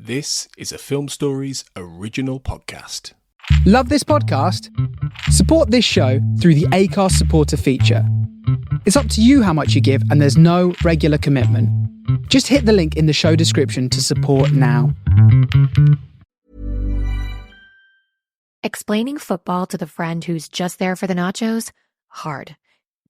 This is a Film Stories original podcast. Love this podcast? Support this show through the Acast supporter feature. It's up to you how much you give, and there's no regular commitment. Just hit the link in the show description to support now. Explaining football to the friend who's just there for the nachos? Hard.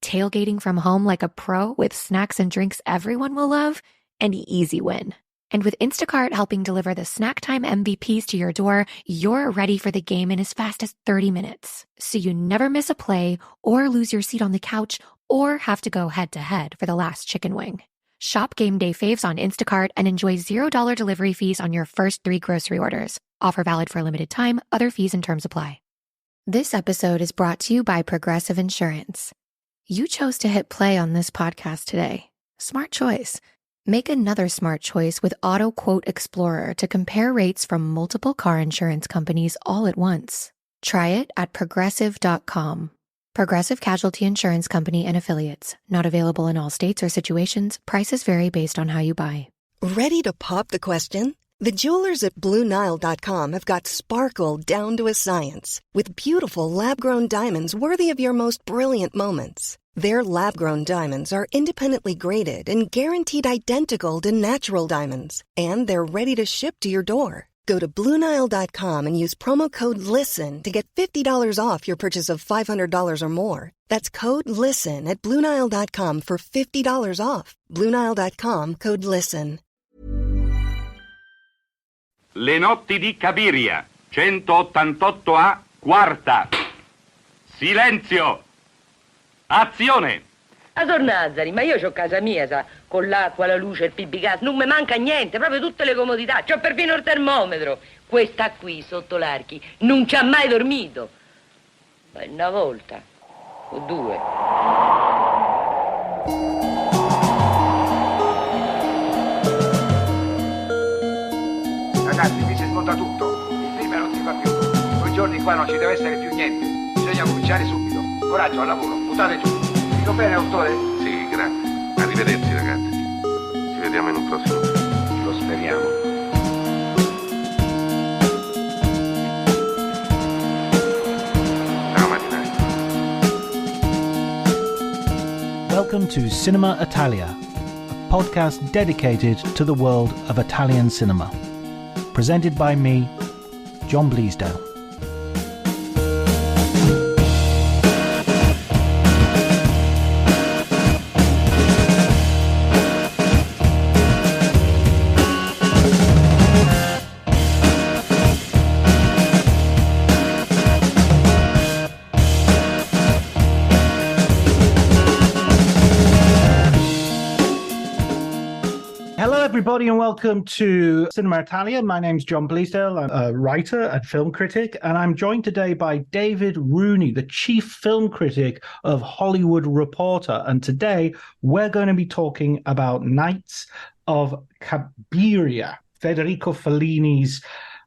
Tailgating from home like a pro with snacks and drinks everyone will love? An easy win. And with Instacart helping deliver the snack time MVPs to your door, you're ready for the game in as fast as 30 minutes. So you never miss a play or lose your seat on the couch or have to go head-to-head for the last chicken wing. Shop Game Day Faves on Instacart and enjoy $0 delivery fees on your first 3 grocery orders. Offer valid for a limited time. Other fees and terms apply. This episode is brought to you by Progressive Insurance. You chose to hit play on this podcast today. Smart choice. Make another smart choice with Auto Quote Explorer to compare rates from multiple car insurance companies all at once. Try it at progressive.com. Progressive Casualty Insurance Company and Affiliates. Not available in all states or situations. Prices vary based on how you buy. Ready to pop the question? The jewelers at BlueNile.com have got sparkle down to a science with beautiful lab-grown diamonds worthy of your most brilliant moments. Their lab-grown diamonds are independently graded and guaranteed identical to natural diamonds. And they're ready to ship to your door. Go to BlueNile.com and use promo code LISTEN to get $50 off your purchase of $500 or more. That's code LISTEN at BlueNile.com for $50 off. BlueNile.com, code LISTEN. Le notti di Cabiria, 188A, quarta. Silenzio! Azione! A Tornazzari, ma io c'ho casa mia, sa, con l'acqua, la luce, il pipigas, non mi manca niente, proprio tutte le comodità, c'ho perfino il termometro. Questa qui, sotto l'archi, non ci ha mai dormito. Ma una volta, o due. Ragazzi, mi si smonta tutto, il film non si fa più. Quei giorni qua non ci deve essere più niente, bisogna cominciare subito. Coraggio, al lavoro, buttate giù. Dico bene, autore? Sì, grazie. Arrivederci, ragazzi. Ci vediamo in un prossimo film. Lo speriamo. Ciao, marinai. Welcome to Cinema Italia, a podcast dedicated to the world of Italian cinema. Presented by me, John Bleasdale. Everybody, and welcome to Cinema Italia. My name's John Bleasdale. I'm a writer and film critic, and I'm joined today by David Rooney, the chief film critic of Hollywood Reporter. And today we're going to be talking about Nights of Cabiria, Federico Fellini's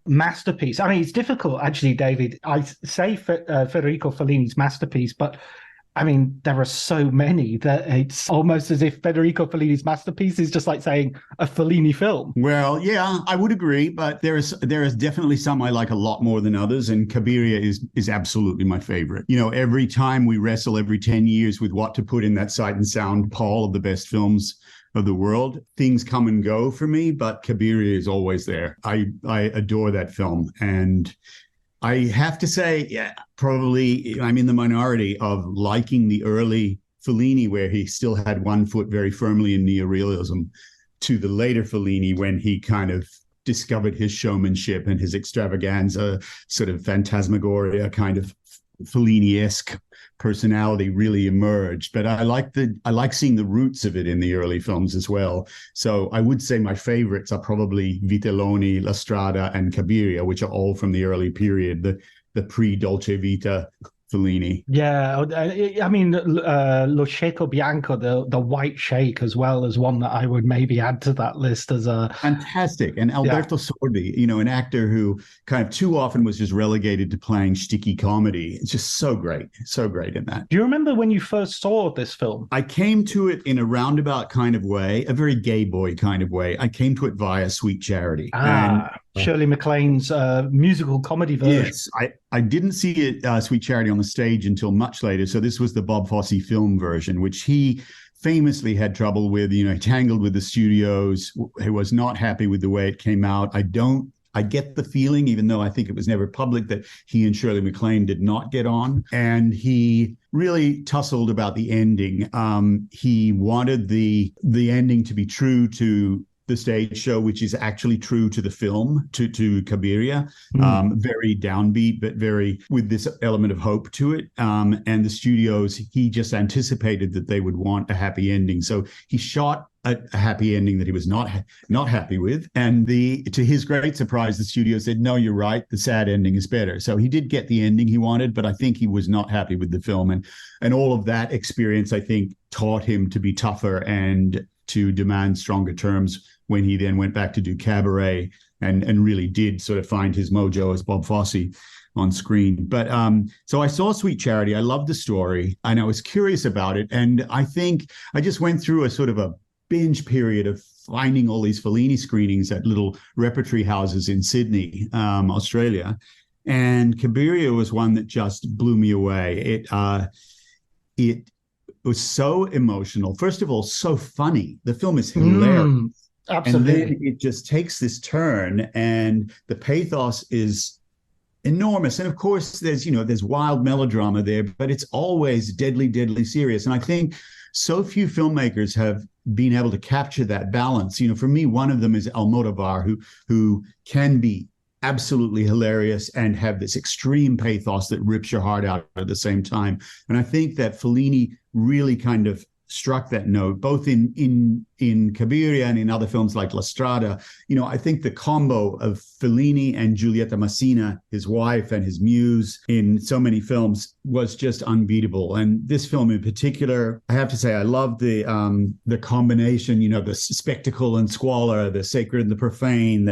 masterpiece. I mean, it's difficult, actually, David. I say Federico Fellini's masterpiece, but I mean, there are so many that it's almost as if Federico Fellini's masterpiece is just like saying a Fellini film. Well, yeah, I would agree, but there is definitely some I like a lot more than others, and Cabiria is absolutely my favorite. You know, every time we wrestle every 10 years with what to put in that Sight and Sound poll of the best films of the world, things come and go for me, but Cabiria is always there. I adore that film, and I have to say, yeah, probably I'm in the minority of liking the early Fellini, where he still had one foot very firmly in neorealism, to the later Fellini when he kind of discovered his showmanship and his extravaganza, sort of phantasmagoria kind of Fellini-esque personality really emerged. But I like seeing the roots of it in the early films as well. So I would say my favorites are probably Vitelloni, La Strada, and Cabiria, which are all from the early period, the pre-Dolce Vita Fellini. Yeah, I mean, Lo Cieco Bianco, the white shake, as well, as one that I would maybe add to that list as a Fantastic. And Alberto Sordi, an actor who kind of too often was just relegated to playing shticky comedy. It's just so great in that. Do you remember when you first saw this film? I came to it in a roundabout kind of way, a very gay boy kind of way. I came to it via Sweet Charity. Shirley MacLaine's musical comedy version. Yes, I didn't see it, Sweet Charity, on the stage until much later. So this was the Bob Fosse film version, which he famously had trouble with, tangled with the studios. He was not happy with the way it came out. I get the feeling, even though I think it was never public, that he and Shirley MacLaine did not get on. And he really tussled about the ending. He wanted the ending to be true to the stage show, which is actually true to the film, to Cabiria. Very downbeat, but very with this element of hope to it. And the studios, he just anticipated that they would want a happy ending. So he shot a happy ending that he was not happy with. And to his great surprise, the studio said, no, you're right, the sad ending is better. So he did get the ending he wanted, but I think he was not happy with the film. And all of that experience, I think, taught him to be tougher and to demand stronger terms when he then went back to do Cabaret and really did sort of find his mojo as Bob Fosse on screen. But so I saw Sweet Charity. I loved the story and I was curious about it. And I think I just went through a sort of a binge period of finding all these Fellini screenings at little repertory houses in Sydney, Australia. And Cabiria was one that just blew me away. It was so emotional. First of all, so funny. The film is hilarious. Absolutely. And then it just takes this turn and the pathos is enormous. And of course, there's wild melodrama there, but it's always deadly, deadly serious. And I think so few filmmakers have been able to capture that balance. For me, one of them is Almodovar, who can be absolutely hilarious and have this extreme pathos that rips your heart out at the same time. And I think that Fellini really kind of struck that note, both in Cabiria and in other films like La Strada. I think the combo of Fellini and Giulietta Massina, his wife and his muse, in so many films was just unbeatable. And this film in particular, I have to say, I love the combination, the spectacle and squalor, the sacred and the profane,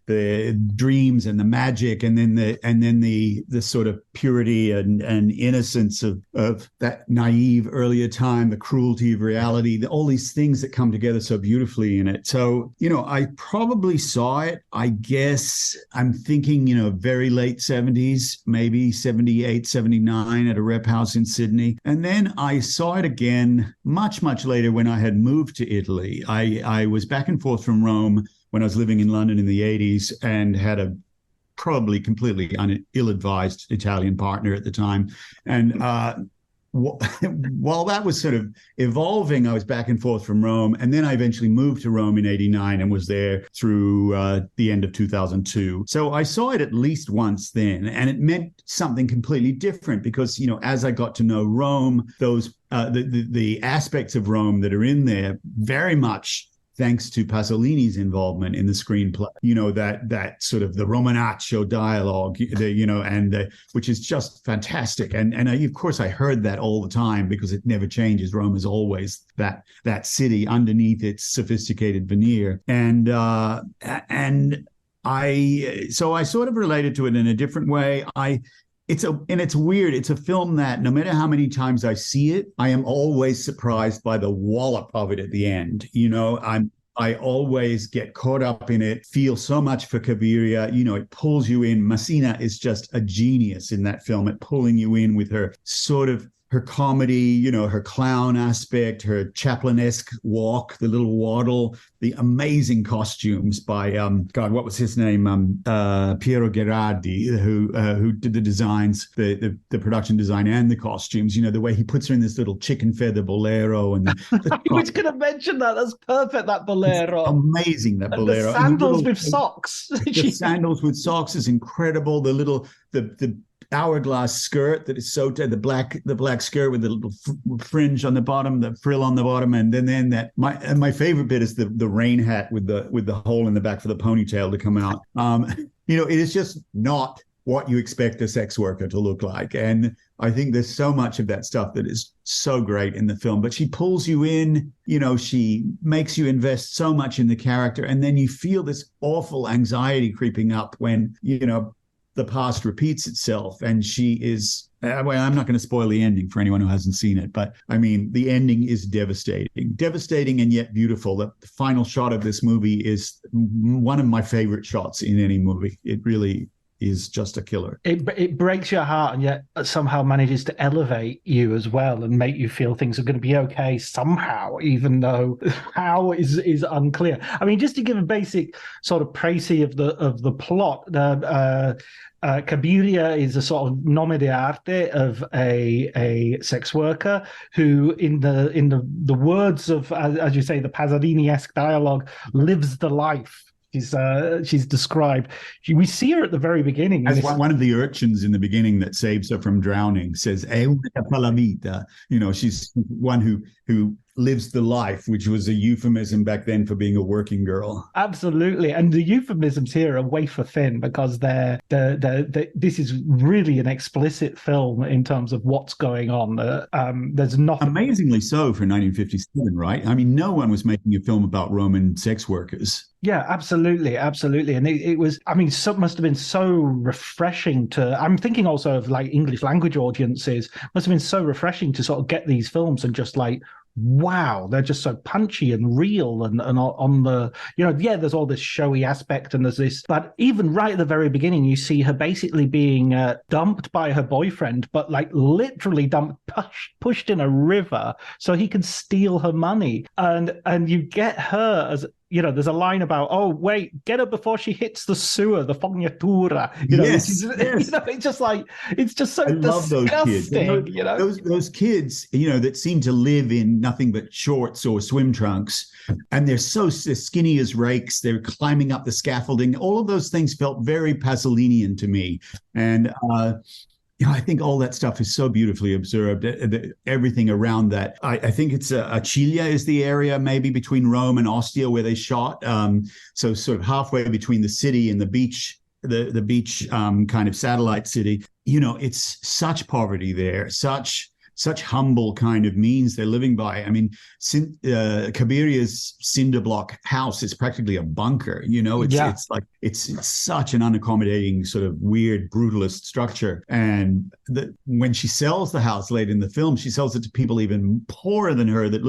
the dreams and the magic, and then the sort of purity and innocence of that naive earlier time, the cruelty of reality, all these things that come together so beautifully in it. So, I probably saw it, I guess, I'm thinking, very late 70s, maybe 78, 79 at a rep house in Sydney. And then I saw it again much, much later when I had moved to Italy. I was back and forth from Rome when I was living in London in the 80s and had a probably completely ill-advised Italian partner at the time. And while that was sort of evolving, I was back and forth from Rome. And then I eventually moved to Rome in 89 and was there through the end of 2002. So I saw it at least once then. And it meant something completely different because, as I got to know Rome, those the aspects of Rome that are in there very much thanks to Pasolini's involvement in the screenplay, that sort of the Romanaccio dialogue, which is just fantastic. And of course, I heard that all the time because it never changes. Rome is always that city underneath its sophisticated veneer. And I sort of related to it in a different way. It's weird. It's a film that no matter how many times I see it, I am always surprised by the wallop of it at the end. I always get caught up in it, feel so much for Cabiria. It pulls you in. Messina is just a genius in that film at pulling you in with her comedy, her clown aspect, her Chaplin-esque walk, the little waddle, the amazing costumes by what was his name? Piero Gherardi, who did the designs, the production design and the costumes. The way he puts her in this little chicken feather bolero, and I was going to mention that. That's perfect. That bolero, it's amazing. That bolero, the sandals with socks. The sandals with socks is incredible. The hourglass skirt that is so dead, the black skirt with the little fringe on the bottom, the frill on the bottom, and then my favorite bit is the rain hat with the hole in the back for the ponytail to come out. It is just not what you expect a sex worker to look like. And I think there's so much of that stuff that is so great in the film, but she pulls you in, she makes you invest so much in the character. And then you feel this awful anxiety creeping up when, the past repeats itself. And she is, well, I'm not going to spoil the ending for anyone who hasn't seen it, but I mean, the ending is devastating and yet beautiful. The final shot of this movie is one of my favorite shots in any movie. It really is just a killer. It breaks your heart and yet somehow manages to elevate you as well and make you feel things are going to be okay somehow, even though how is unclear. I mean, just to give a basic sort of précis of the plot, Cabiria is a sort of nome d'arte of a sex worker who, in the words of, as you say, the Pasolini-esque dialogue, lives the life. She's described. We see her at the very beginning. As one of the urchins in the beginning that saves her from drowning says, "È una la vita." She's one who lives the life, which was a euphemism back then for being a working girl. Absolutely, and the euphemisms here are wafer thin because this is really an explicit film in terms of what's going on. There's nothing. Amazingly so for 1957, right? I mean, no one was making a film about Roman sex workers. Yeah, absolutely. And it was, I mean, must have been so refreshing I'm thinking also of like English language audiences, must have been so refreshing to sort of get these films and just like, wow, they're just so punchy and real and on the, there's all this showy aspect and there's this, but even right at the very beginning, you see her basically being dumped by her boyfriend, but like literally pushed in a river so he can steal her money. And you get her as, there's a line about, oh, wait, get her before she hits the sewer, the fognatura. Yes. It's just like, it's just so I love those kids. Those kids, that seem to live in nothing but shorts or swim trunks. And they're so skinny as rakes. They're climbing up the scaffolding. All of those things felt very Pasolinian to me. And, I think all that stuff is so beautifully observed. Everything around that. I think it's Acilia is the area maybe between Rome and Ostia where they shot. So sort of halfway between the city and the beach, the beach kind of satellite city. It's such poverty there, such humble kind of means they're living by. I mean, Cabiria's cinder block house is practically a bunker. It's such an unaccommodating sort of weird brutalist structure. And when she sells the house late in the film, she sells it to people even poorer than her. That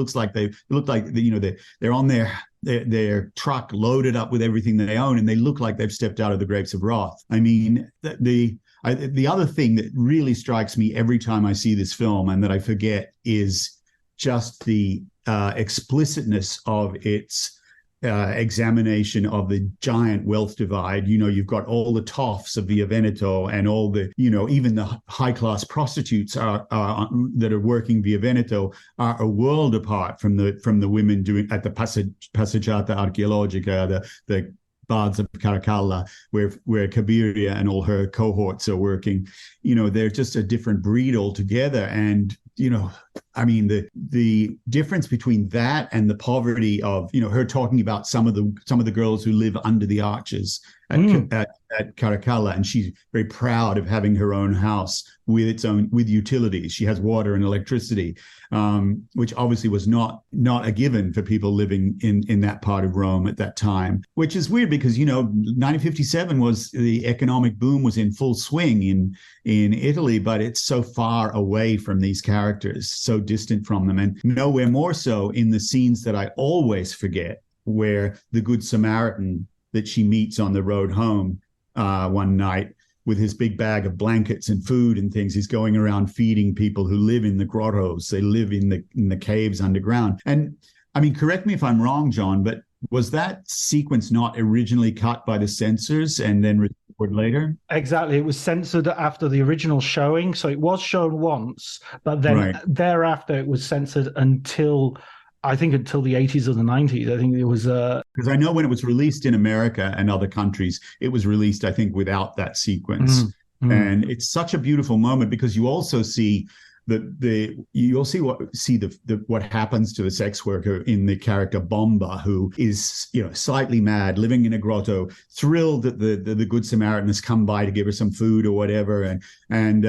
they're on their truck loaded up with everything they own, and they look like they've stepped out of the grapes of wrath. I mean, the other thing that really strikes me every time I see this film and that I forget is just the explicitness of its examination of the giant wealth divide. You've got all the toffs of Via Veneto and all the, even the high-class prostitutes that are working Via Veneto are a world apart from the women doing at the Passeggiata Archeologica, the Baths of Caracalla, where Cabiria and all her cohorts are working. They're just a different breed altogether. And I mean, the difference between that and the poverty of her talking about some of the girls who live under the arches at Caracalla, and she's very proud of having her own house with utilities. She has water and electricity, which obviously was not a given for people living in that part of Rome at that time, which is weird because 1957 was the economic boom was in full swing in Italy, but it's so far away from these characters, so distant from them, and nowhere more so in the scenes that I always forget, where the Good Samaritan that she meets on the road home one night with his big bag of blankets and food and things, he's going around feeding people who live in the grottos. They live in the caves underground. And I mean, correct me if I'm wrong, John, but was that sequence not originally cut by the censors and then restored later? Exactly. It was censored after the original showing. So it was shown once, but then thereafter it was censored until the 80s or the 90s. I think it was... Because I know when it was released in America and other countries, it was released, I think, without that sequence. And it's such a beautiful moment because you also see the you'll see what happens to the sex worker in the character Bomba, who is, you know, slightly mad, living in a grotto, thrilled that the Good Samaritan has come by to give her some food or whatever, and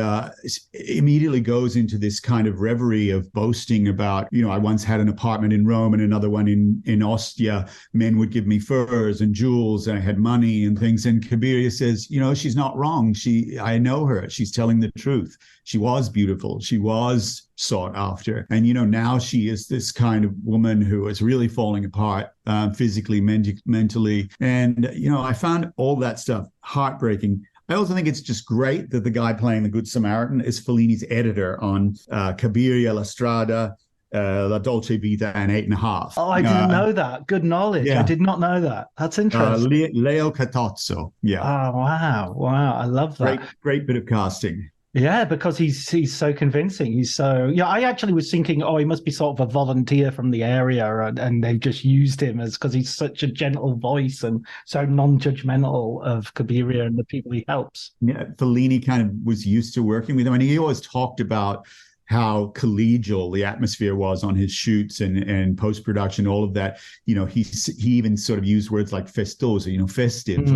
immediately goes into this kind of reverie of boasting about, you know, I once had an apartment in Rome and another one in Ostia. Men would give me furs and jewels, and I had money and things. And Kabiria says, you know, she's not wrong. I know her. She's telling the truth. She was beautiful. She was sought after. And, you know, now she is this kind of woman who is really falling apart physically, mentally. And, you know, I found all that stuff heartbreaking. I also think it's just great that the guy playing the Good Samaritan is Fellini's editor on Cabiria, La Strada, La Dolce Vita, and 8½. Oh, I didn't know that. Good knowledge. Yeah. I did not know that. That's interesting. Leo Catozzo. Yeah. Oh, wow. I love that. Great bit of casting. Yeah, because he's so convincing. He's so, yeah, I actually was thinking, he must be sort of a volunteer from the area, and they've just used him because he's such a gentle voice and so non-judgmental of Cabiria and the people he helps. Yeah, Fellini kind of was used to working with him. And he always talked about how collegial the atmosphere was on his shoots and post-production, all of that. You know, he even sort of used words like festoso, you know, festive.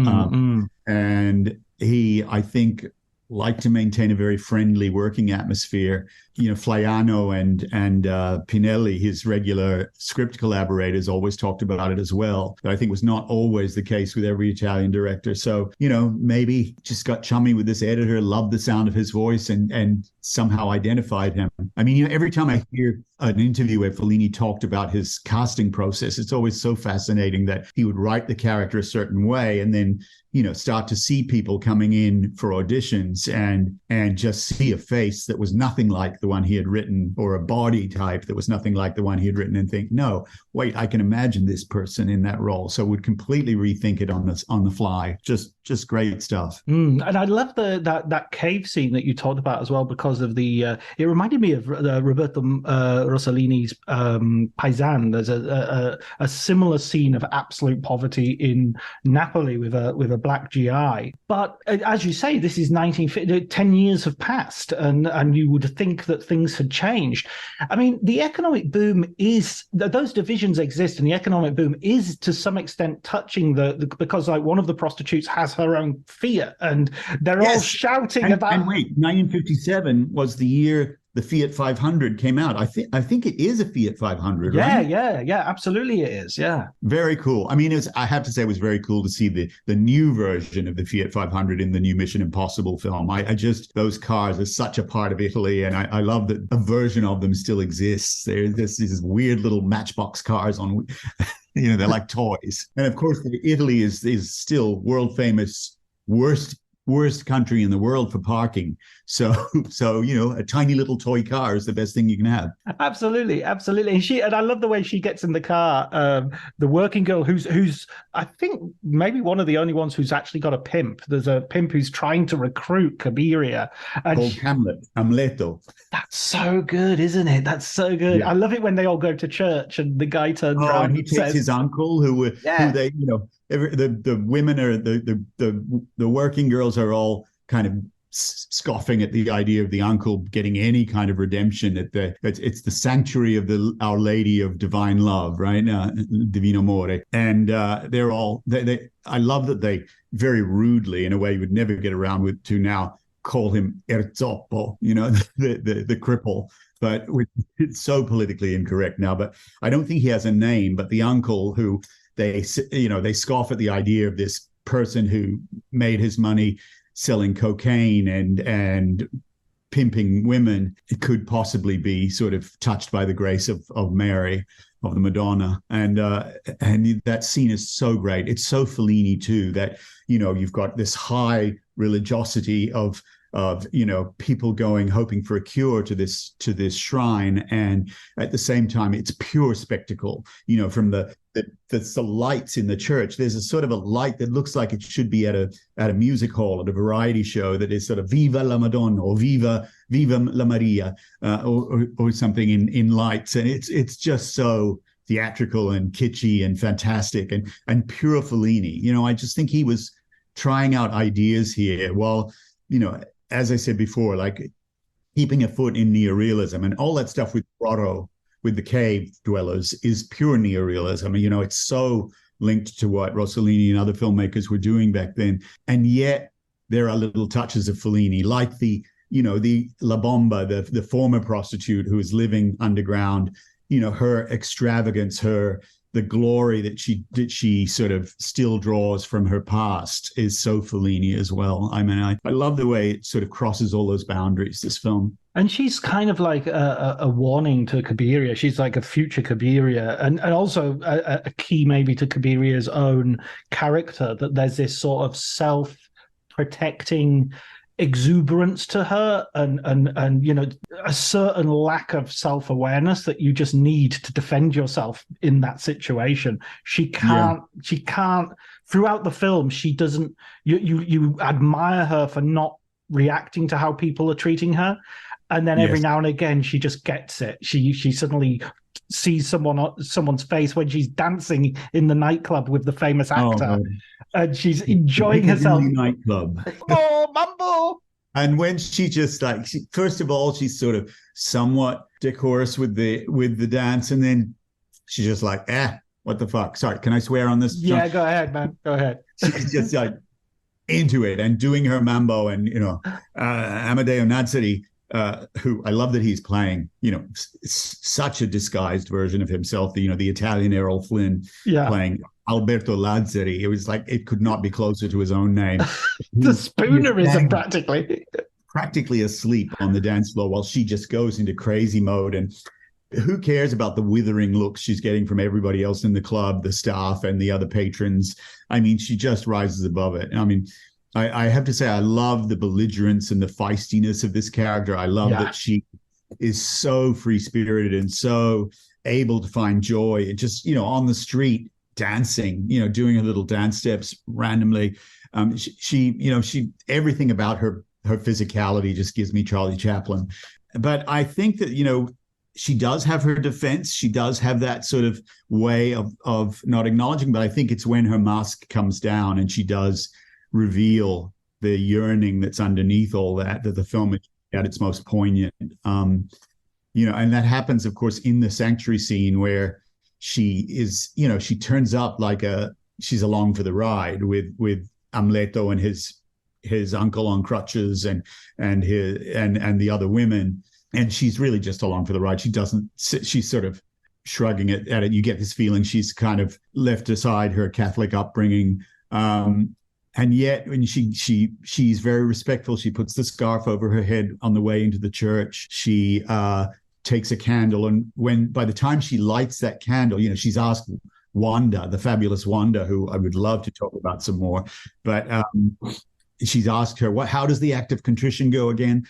And he, I think, like to maintain a very friendly working atmosphere. You know, Flaiano and Pinelli, his regular script collaborators, always talked about it as well. But I think was not always the case with every Italian director. So, you know, maybe just got chummy with this editor, loved the sound of his voice, and somehow identified him. I mean, you know, every time I hear an interview where Fellini talked about his casting process, it's always so fascinating that he would write the character a certain way and then, you know, start to see people coming in for auditions and just see a face that was nothing like the one he had written, or a body type that was nothing like the one he had written, and think, no, wait, I can imagine this person in that role. So would completely rethink it on the fly. Just great stuff. And I love that cave scene that you talked about as well, because of the it reminded me of Roberto Rossellini's Paisan. There's a similar scene of absolute poverty in Napoli with a black GI. But as you say, this is 1950. 10 years have passed, and you would think that things had changed. I mean, the economic boom is, those divisions exist, and the economic boom is to some extent touching because like one of the prostitutes has her own Fiat, and they're all shouting about. And wait, 1957 was the year the Fiat 500 came out. I think it is a Fiat 500, right? Yeah, absolutely it is, yeah. Very cool. I mean, I have to say it was very cool to see the new version of the Fiat 500 in the new Mission Impossible film. I just, those cars are such a part of Italy, and I love that a version of them still exists. There's these weird little matchbox cars on, you know, they're like toys. And of course, Italy is still world famous, worst country in the world for parking. So you know, a tiny little toy car is the best thing you can have. Absolutely. And I love the way she gets in the car. The working girl who's I think maybe one of the only ones who's actually got a pimp. There's a pimp who's trying to recruit Cabiria. Called Hamleto. That's so good, isn't it? That's so good. Yeah. I love it when they all go to church and the guy turns around and he takes his uncle who they, you know, the women are the working girls are all kind of scoffing at the idea of the uncle getting any kind of redemption. It's the sanctuary of Our Lady of Divine Love, right? Divino Amore, and they're all I love that they very rudely, in a way you would never get around with to now, call him Erzoppo, you know, the cripple. But it's so politically incorrect now. But I don't think he has a name. But the uncle who they scoff at the idea of this person who made his money selling cocaine and pimping women, it could possibly be sort of touched by the grace of Mary, of the Madonna. And that scene is so great. It's so Fellini too, that, you know, you've got this high religiosity of you know, people hoping for a cure to this shrine, and at the same time it's pure spectacle, you know, from the lights in the church. There's a sort of a light that looks like it should be at a music hall, at a variety show, that is sort of Viva la Madonna or Viva la Maria, or something in lights, and it's just so theatrical and kitschy and fantastic and pure Fellini. You know, I just think he was trying out ideas here while, you know, as I said before, like keeping a foot in neorealism, and all that stuff with Grotto, with the cave dwellers, is pure neorealism. You know, it's so linked to what Rossellini and other filmmakers were doing back then. And yet there are little touches of Fellini, like the La Bomba, the former prostitute who is living underground, her extravagance, the glory that she sort of still draws from her past is so Fellini as well. I mean, I love the way it sort of crosses all those boundaries, this film. And she's kind of like a warning to Cabiria. She's like a future Cabiria, and also a key maybe to Cabiria's own character, that there's this sort of self-protecting exuberance to her, and a certain lack of self-awareness that you just need to defend yourself in that situation. She can't throughout the film, she doesn't, you admire her for not reacting to how people are treating her, and then every now and again she just gets it. She suddenly sees someone's face when she's dancing in the nightclub with the famous actor, and she's enjoying herself. Nightclub. Oh, Mambo! And when she just first of all, she's sort of somewhat decorous with the dance, and then she's just like, what the fuck? Sorry, can I swear on this? Yeah, go ahead, man. Go ahead. She's just like into it and doing her mambo, and Amadeo Nazzari, who I love that he's playing, such a disguised version of himself, the Italian Errol Flynn playing Alberto Lazzari. It was like, it could not be closer to his own name. The spoonerism, practically asleep on the dance floor while she just goes into crazy mode. And who cares about the withering looks she's getting from everybody else in the club, the staff and the other patrons? I mean, she just rises above it. I mean, I have to say, I love the belligerence and the feistiness of this character. I love that she is so free-spirited and so able to find joy. It just, on the street, dancing, doing her little dance steps randomly. She everything about her physicality just gives me Charlie Chaplin. But I think that, she does have her defense. She does have that sort of way of not acknowledging, but I think it's when her mask comes down and she does reveal the yearning that's underneath all that the film is at its most poignant. And that happens, of course, in the sanctuary scene where she is, she turns up like she's along for the ride with Amleto and his uncle on crutches and the other women. And she's really just along for the ride. She's sort of shrugging at it. You get this feeling she's kind of left aside her Catholic upbringing. And yet when she's very respectful, she puts the scarf over her head on the way into the church. She takes a candle, and by the time she lights that candle, she's asked Wanda, the fabulous Wanda, who I would love to talk about some more, but she's asked her, how does the act of contrition go again?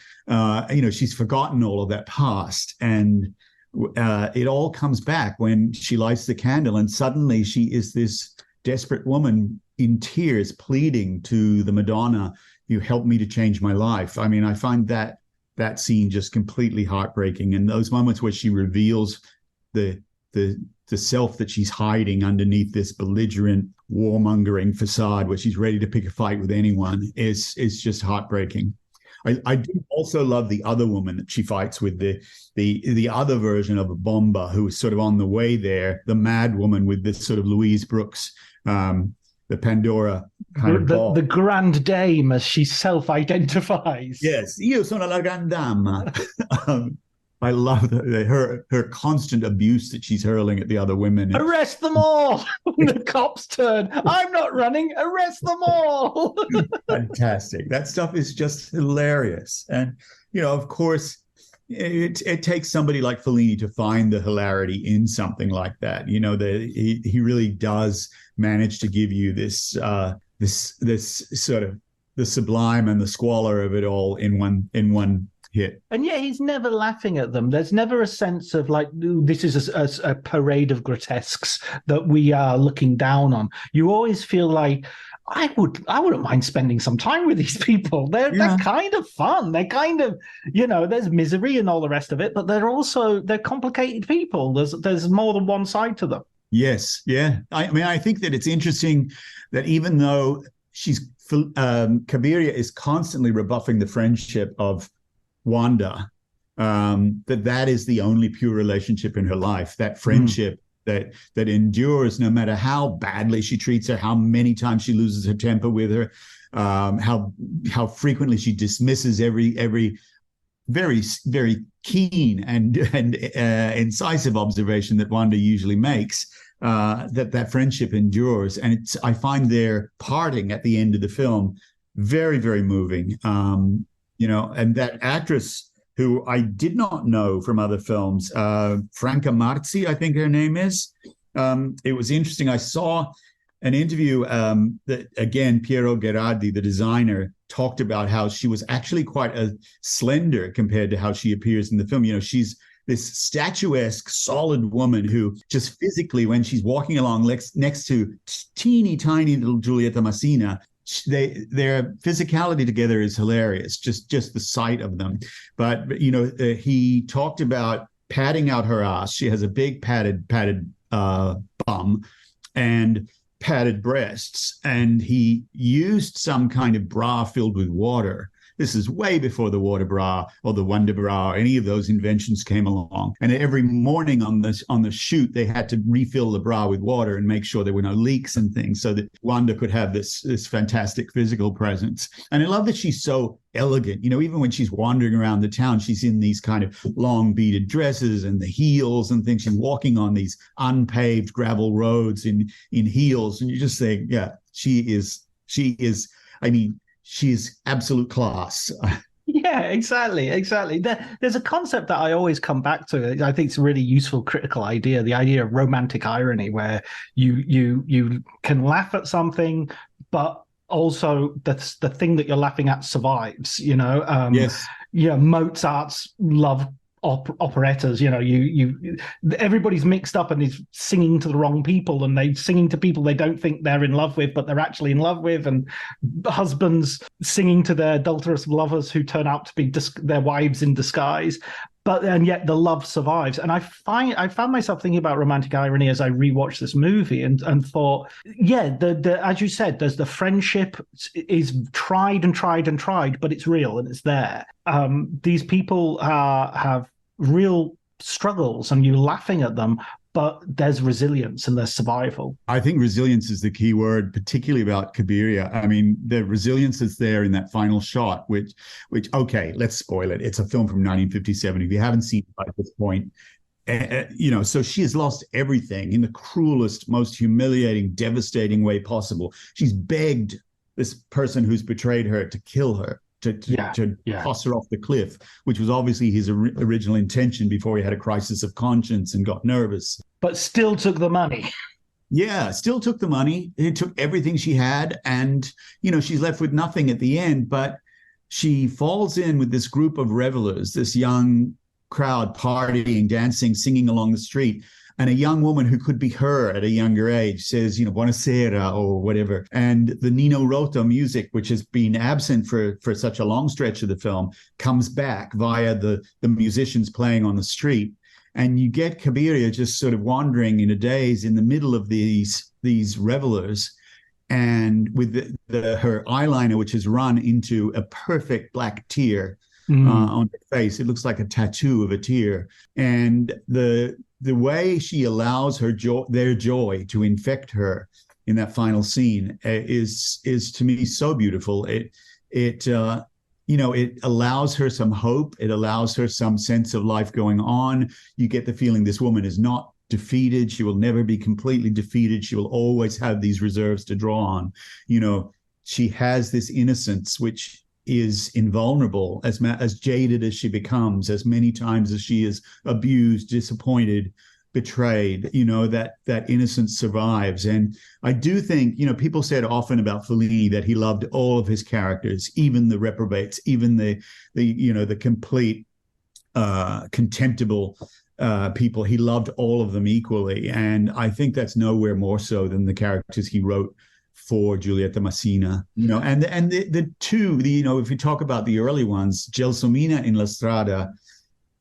She's forgotten all of that past, and it all comes back when she lights the candle, and suddenly she is this desperate woman in tears pleading to the Madonna, "You help me to change my life." I mean, I find that scene just completely heartbreaking, and those moments where she reveals the self that she's hiding underneath this belligerent warmongering facade, where she's ready to pick a fight with anyone, is just heartbreaking. I do also love the other woman that she fights with, the other version of a Bomba, who is sort of on the way there, the mad woman with this sort of Louise Brooks, the Pandora kind of ball. The Grand Dame, as she self-identifies. Yes, io sono la Gran Dama. I love her constant abuse that she's hurling at the other women. Arrest them all! When the cops turn, I'm not running, arrest them all! Fantastic. That stuff is just hilarious. And, of course, it takes somebody like Fellini to find the hilarity in something like that. He really does manage to give you this sort of the sublime and the squalor of it all in one hit. And yet he's never laughing at them. There's never a sense of like, ooh, this is a parade of grotesques that we are looking down on. You always feel like, I wouldn't mind spending some time with these people. They're kind of fun. They're kind of, there's misery and all the rest of it, but they're complicated people. There's more than one side to them. Yes. Yeah. I mean, I think that it's interesting that even though Cabiria is constantly rebuffing the friendship of Wanda, that is the only pure relationship in her life, that friendship that endures no matter how badly she treats her, how many times she loses her temper with her, how frequently she dismisses every very, very keen and incisive observation that Wanda usually makes. That friendship endures, and I find their parting at the end of the film very, very moving. And that actress, who I did not know from other films, Franca Marzi, I think her name is. It was interesting. I saw an interview that, again, Piero Gherardi, the designer, talked about how she was actually quite slender compared to how she appears in the film. She's this statuesque, solid woman who just physically, when she's walking along next to teeny tiny little Giulietta Massina, their physicality together is hilarious, just the sight of them. But he talked about padding out her ass. She has a big padded bum and padded breasts, and he used some kind of bra filled with water. This is way before the water bra or the Wonder Bra or any of those inventions came along. And every morning on the shoot, they had to refill the bra with water and make sure there were no leaks and things, so that Wanda could have this fantastic physical presence. And I love that she's so elegant. Even when she's wandering around the town, she's in these kind of long beaded dresses and the heels and things. She's walking on these unpaved gravel roads in heels, and you just think, yeah, she is. I mean, she's absolute class. Yeah, exactly. There's a concept that I always come back to. I think it's a really useful critical idea, the idea of romantic irony, where you can laugh at something, but also the thing that you're laughing at survives. Yes. Mozart's love operettas, everybody's mixed up and is singing to the wrong people, and they singing to people they don't think they're in love with, but they're actually in love with, and husbands singing to their adulterous lovers who turn out to be their wives in disguise. And yet the love survives. And I found myself thinking about romantic irony as I rewatched this movie and thought, yeah, the as you said, there's the friendship is tried and tried and tried, but it's real and it's there. These people have real struggles and you're laughing at them, but there's resilience and there's survival. I think resilience is the key word, particularly about Cabiria. I mean, the resilience is there in that final shot, which, okay, let's spoil it. It's a film from 1957. If you haven't seen it by this point, so she has lost everything in the cruelest, most humiliating, devastating way possible. She's begged this person who's betrayed her to kill her, to toss her off the cliff, which was obviously his original intention before he had a crisis of conscience and got nervous. But still took the money. Yeah, still took the money. It took everything she had, and she's left with nothing at the end. But she falls in with this group of revelers, this young crowd partying, dancing, singing along the street. And a young woman who could be her at a younger age says, buonasera or whatever. And the Nino Rota music, which has been absent for such a long stretch of the film, comes back via the musicians playing on the street. And you get Cabiria just sort of wandering in a daze in the middle of these revelers, and with her eyeliner, which has run into a perfect black tear on her face. It looks like a tattoo of a tear. And the way she allows their joy to infect her in that final scene is to me so beautiful. It allows her some hope. It allows her some sense of life going on. You get the feeling this woman is not defeated. She will never be completely defeated. She will always have these reserves to draw on. She has this innocence, which is invulnerable, as jaded as she becomes, as many times as she is abused, disappointed, betrayed, that innocence survives. And I do think, people said often about Fellini that he loved all of his characters, even the reprobates, even the complete contemptible people. He loved all of them equally. And I think that's nowhere more so than the characters he wrote for Giulietta Massina, and the two, if you talk about the early ones, Gelsomina in La Strada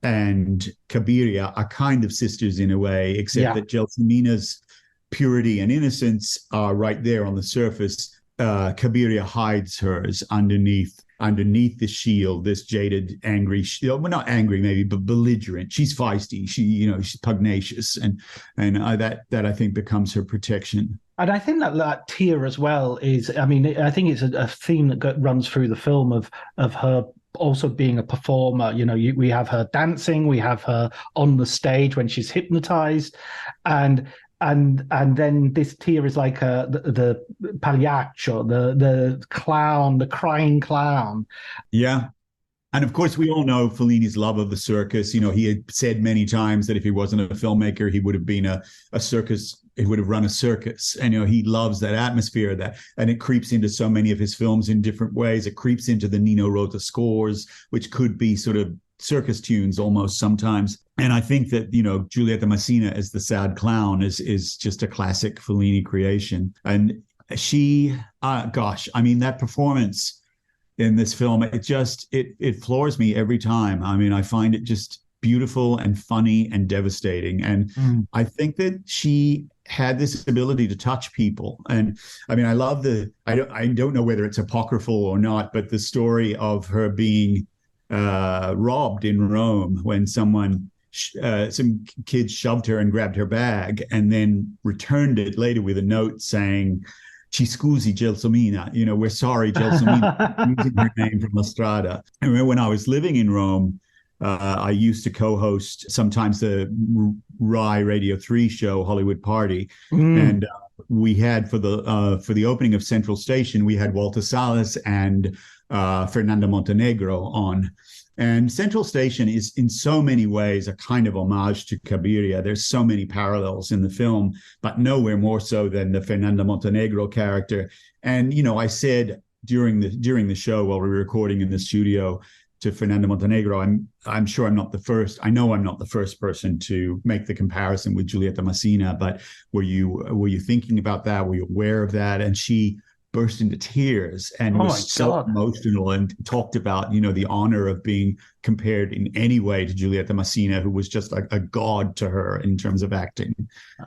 and Cabiria are kind of sisters in a way, except that Gelsomina's purity and innocence are right there on the surface. Cabiria hides hers underneath underneath the shield, this jaded, angry, well, not angry maybe, but belligerent. She's feisty. She's pugnacious, and that I think becomes her protection. And I think that tear as well is, I mean, I think it's a theme that runs through the film of her also being a performer. We have her dancing, we have her on the stage when she's hypnotized, and then this tear is like the pagliaccio, the clown, the crying clown. Yeah. And of course, we all know Fellini's love of the circus. He had said many times that if he wasn't a filmmaker, he would have been a circus. He would have run a circus. And, he loves that atmosphere, and it creeps into so many of his films in different ways. It creeps into the Nino Rota scores, which could be sort of circus tunes almost sometimes. And I think that, Giulietta Massina as the sad clown is just a classic Fellini creation. And she, that performance in this film, it floors me every time. I mean, I find it just beautiful and funny and devastating. And I think that she had this ability to touch people. And I mean, I love I don't know whether it's apocryphal or not, but the story of her being robbed in Rome when some kids shoved her and grabbed her bag and then returned it later with a note saying, "Ci scusi, Gelsomina," we're sorry, Gelsomina, using her name from La Strada. I remember when I was living in Rome, I used to co-host sometimes the Rai Radio 3 show, Hollywood Party. And we had for the opening of Central Station, we had Walter Salles and Fernanda Montenegro on. And Central Station is in so many ways a kind of homage to Cabiria. There's so many parallels in the film, but nowhere more so than the Fernanda Montenegro character. And, I said during the show while we were recording in the studio to Fernanda Montenegro, I'm sure I'm not the first. I know I'm not the first person to make the comparison with Giulietta Massina, but were you thinking about that? Were you aware of that? And she burst into tears and was so emotional and talked about, the honor of being compared in any way to Giulietta Massina, who was just like a god to her in terms of acting.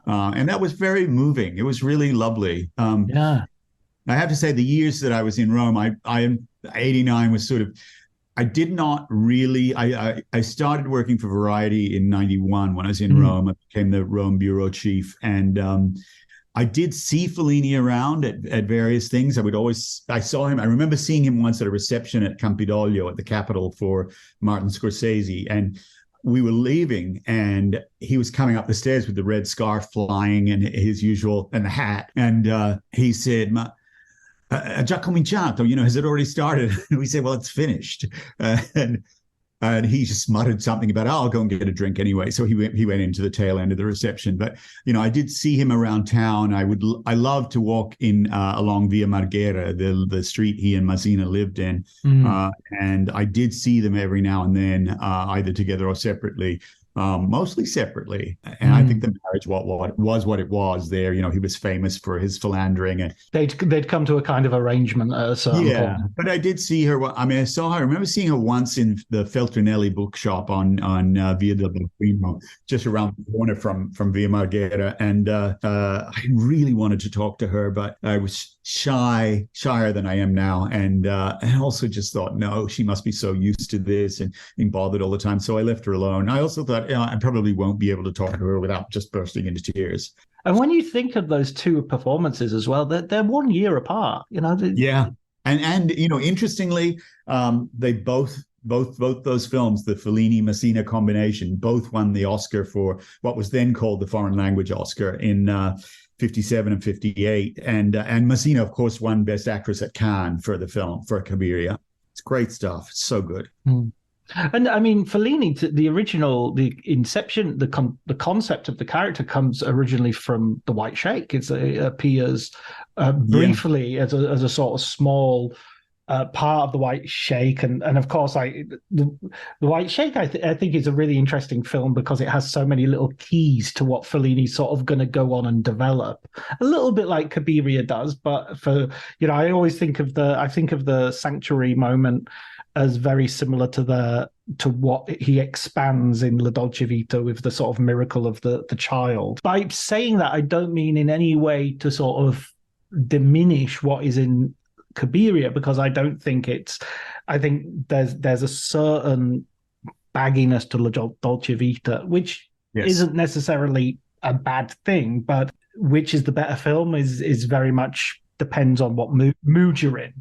And that was very moving. It was really lovely. I have to say, the years that I was in Rome, I 89 was sort of, I did not really, I started working for Variety in 91 when I was in Rome. I became the Rome bureau chief, and I did see Fellini around at various things. I saw him. I remember seeing him once at a reception at Campidoglio at the Capitol for Martin Scorsese. And we were leaving and he was coming up the stairs with the red scarf flying and his usual, and the hat. And he said, già cominciato, has it already started? And we said, well, it's finished. And he just muttered something about, I'll go and get a drink anyway. So he went into the tail end of the reception. But, I did see him around town. I love to walk in along Via Marghera, the street he and Massina lived in. And I did see them every now and then, either together or separately. Mostly separately. And I think the marriage what it was there. He was famous for his philandering. And they'd come to a kind of arrangement at a certain point. But I did see her. I mean, I remember seeing her once in the Feltrinelli bookshop on Via del Primo, just around the corner from Via Marghera. And I really wanted to talk to her, but I was shyer than I am now. And also just thought, no, she must be so used to this and being bothered all the time. So I left her alone. I also thought, I probably won't be able to talk to her without just bursting into tears. And when you think of those two performances as well, they're 1 year apart, Yeah. And interestingly, they both those films, the Fellini-Massina combination, both won the Oscar for what was then called the Foreign Language Oscar in 57 and 58. And Massina, of course, won Best Actress at Cannes for the film, for Cabiria. It's great stuff. It's so good. And I mean, Fellini, the inception, the concept of the character comes originally from The White Sheikh. It appears briefly as a sort of small part of The White Sheikh, and of course, the White Sheikh I think is a really interesting film because it has so many little keys to what Fellini's sort of going to go on and develop, a little bit like Cabiria does. But for I always think of the sanctuary moment as very similar to what he expands in La Dolce Vita with the sort of miracle of the child. By saying that, I don't mean in any way to sort of diminish what is in Cabiria, because I don't think it's I think there's a certain bagginess to La Dolce Vita, which isn't necessarily a bad thing, but which is the better film is very much depends on what mood you're in.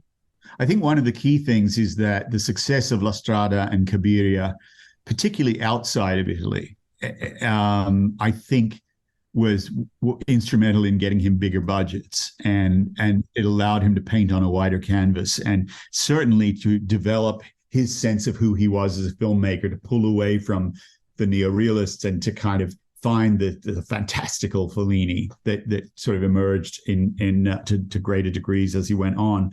I think one of the key things is that the success of La Strada and Cabiria, particularly outside of Italy, I think was instrumental in getting him bigger budgets, and it allowed him to paint on a wider canvas, and certainly to develop his sense of who he was as a filmmaker, to pull away from the neorealists and to kind of find the fantastical Fellini that sort of emerged to greater degrees as he went on.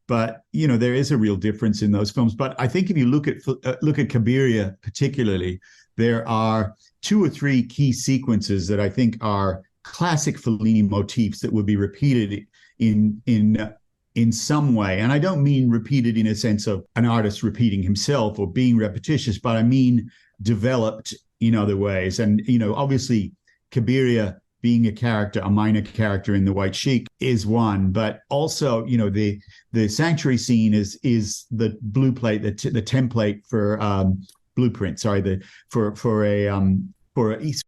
But there is a real difference in those films. But I think if you look at Cabiria particularly, there are 2 or 3 key sequences that I think are classic Fellini motifs that would be repeated in some way. And I don't mean repeated in a sense of an artist repeating himself or being repetitious, but I mean developed in other ways. And obviously Cabiria being a minor character in The White Sheik is one, but also, the sanctuary scene is the blue plate, the template for blueprint. Sorry, for a East.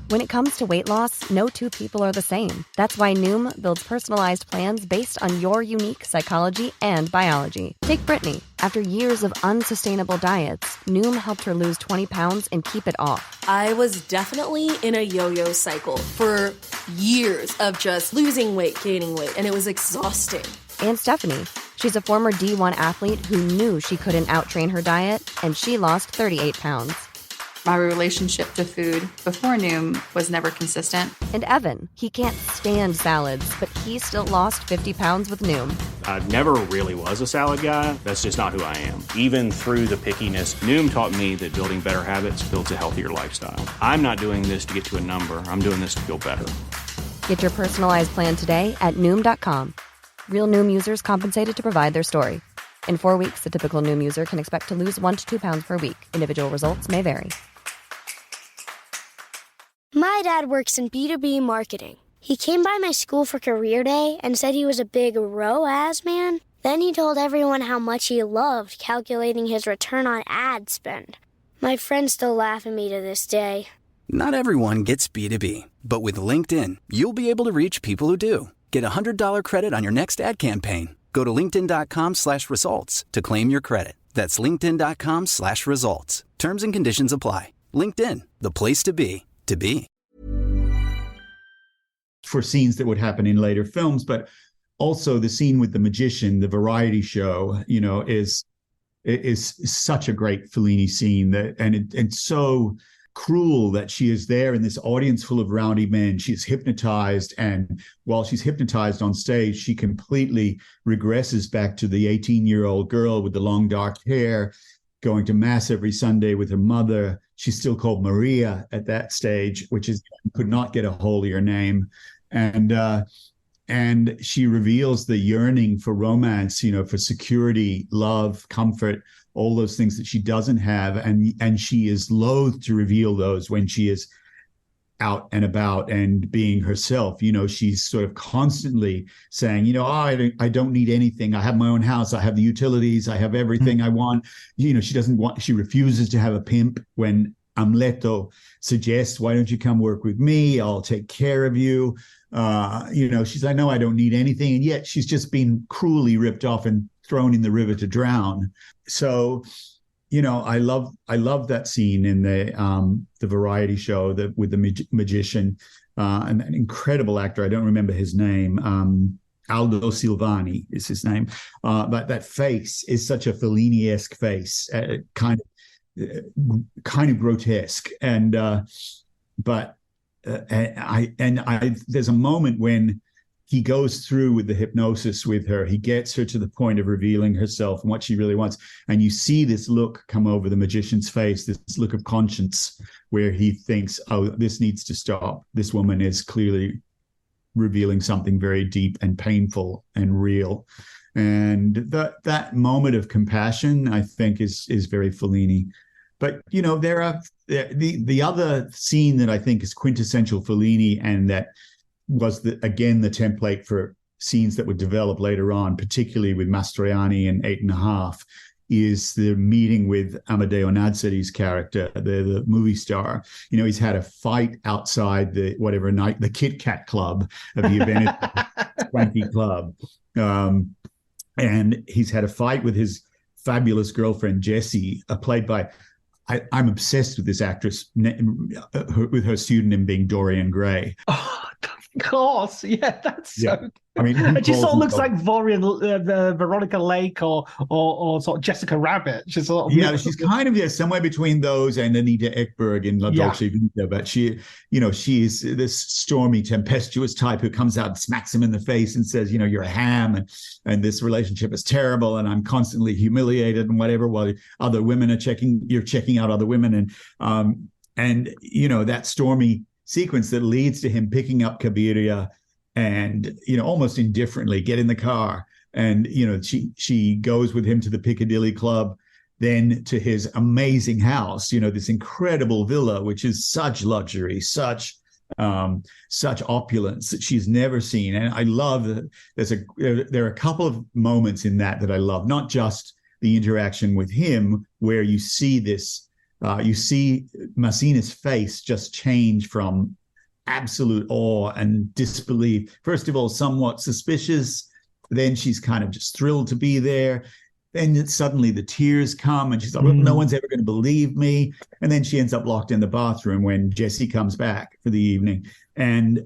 When it comes to weight loss, no two people are the same. That's why Noom builds personalized plans based on your unique psychology and biology. Take Brittany. After years of unsustainable diets, Noom helped her lose 20 pounds and keep it off. I was definitely in a yo-yo cycle for years of just losing weight, gaining weight, and it was exhausting. And Stephanie. She's a former D1 athlete who knew she couldn't outtrain her diet, and she lost 38 pounds. My relationship to food before Noom was never consistent. And Evan, he can't stand salads, but he still lost 50 pounds with Noom. I never really was a salad guy. That's just not who I am. Even through the pickiness, Noom taught me that building better habits builds a healthier lifestyle. I'm not doing this to get to a number. I'm doing this to feel better. Get your personalized plan today at Noom.com. Real Noom users compensated to provide their story. In 4 weeks, the typical Noom user can expect to lose 1 to 2 pounds per week. Individual results may vary. My dad works in B2B marketing. He came by my school for career day and said he was a big ROAS man. Then he told everyone how much he loved calculating his return on ad spend. My friends still laugh at me to this day. Not everyone gets B2B, but with LinkedIn, you'll be able to reach people who do. Get a $100 credit on your next ad campaign. Go to linkedin.com/results to claim your credit. That's linkedin.com/results. Terms and conditions apply. LinkedIn, the place to be. For scenes that would happen in later films, but also the scene with the magician, the variety show, is such a great Fellini scene and so cruel that she is there in this audience full of rowdy men. She's hypnotized, and while she's hypnotized on stage, she completely regresses back to the 18-year-old girl with the long dark hair, going to mass every Sunday with her mother. She's still called Maria at that stage, which is could not get a holier name. And she reveals the yearning for romance, for security, love, comfort, all those things that she doesn't have. And she is loath to reveal those when she is out and about and being herself. She's sort of constantly saying, I don't need anything. I have my own house. I have the utilities. I have everything I want. She refuses to have a pimp when Amleto suggests, why don't you come work with me? I'll take care of you. She's, I know I don't need anything. And yet she's just been cruelly ripped off and thrown in the river to drown. So, I love that scene in the variety show with the magician, and an incredible actor. I don't remember his name. Aldo Silvani is his name. But that face is such a Fellini-esque face, kind of grotesque. And there's a moment when he goes through with the hypnosis with her. He gets her to the point of revealing herself and what she really wants. And you see this look come over the magician's face, this look of conscience, where he thinks, oh, this needs to stop. This woman is clearly revealing something very deep and painful and real. And that moment of compassion, I think, is very Fellini. But, there are the other scene that I think is quintessential Fellini, and that was the template for scenes that would develop later on, particularly with Mastroianni in 8½, is the meeting with Amedeo Nazzari's character, the movie star. You know, he's had a fight outside the Kit Kat Club of the Venice Swanky Club. And he's had a fight with his fabulous girlfriend, Jessie, played by, I'm obsessed with this actress, with her pseudonym being Dorian Gray. Oh, of course. Yeah, that's so... I mean, and she sort of looks like Veronica Lake or sort of Jessica Rabbit. She's sort of she's kind of somewhere between those and Anita Ekberg in La Dolce Vita. But she is this stormy, tempestuous type who comes out and smacks him in the face and says, you're a ham, and this relationship is terrible, and I'm constantly humiliated and whatever. While other women are checking out other women, and that stormy sequence that leads to him picking up Cabiria and, almost indifferently get in the car. And, she goes with him to the Piccadilly Club, then to his amazing house, this incredible villa, which is such luxury, such opulence that she's never seen. And I love that there are a couple of moments in that I love, not just the interaction with him, where you see this, you see Massina's face just change from absolute awe and disbelief. First of all, somewhat suspicious. Then she's kind of just thrilled to be there. Then suddenly the tears come and she's like, no one's ever going to believe me. And then she ends up locked in the bathroom when Jessie comes back for the evening. And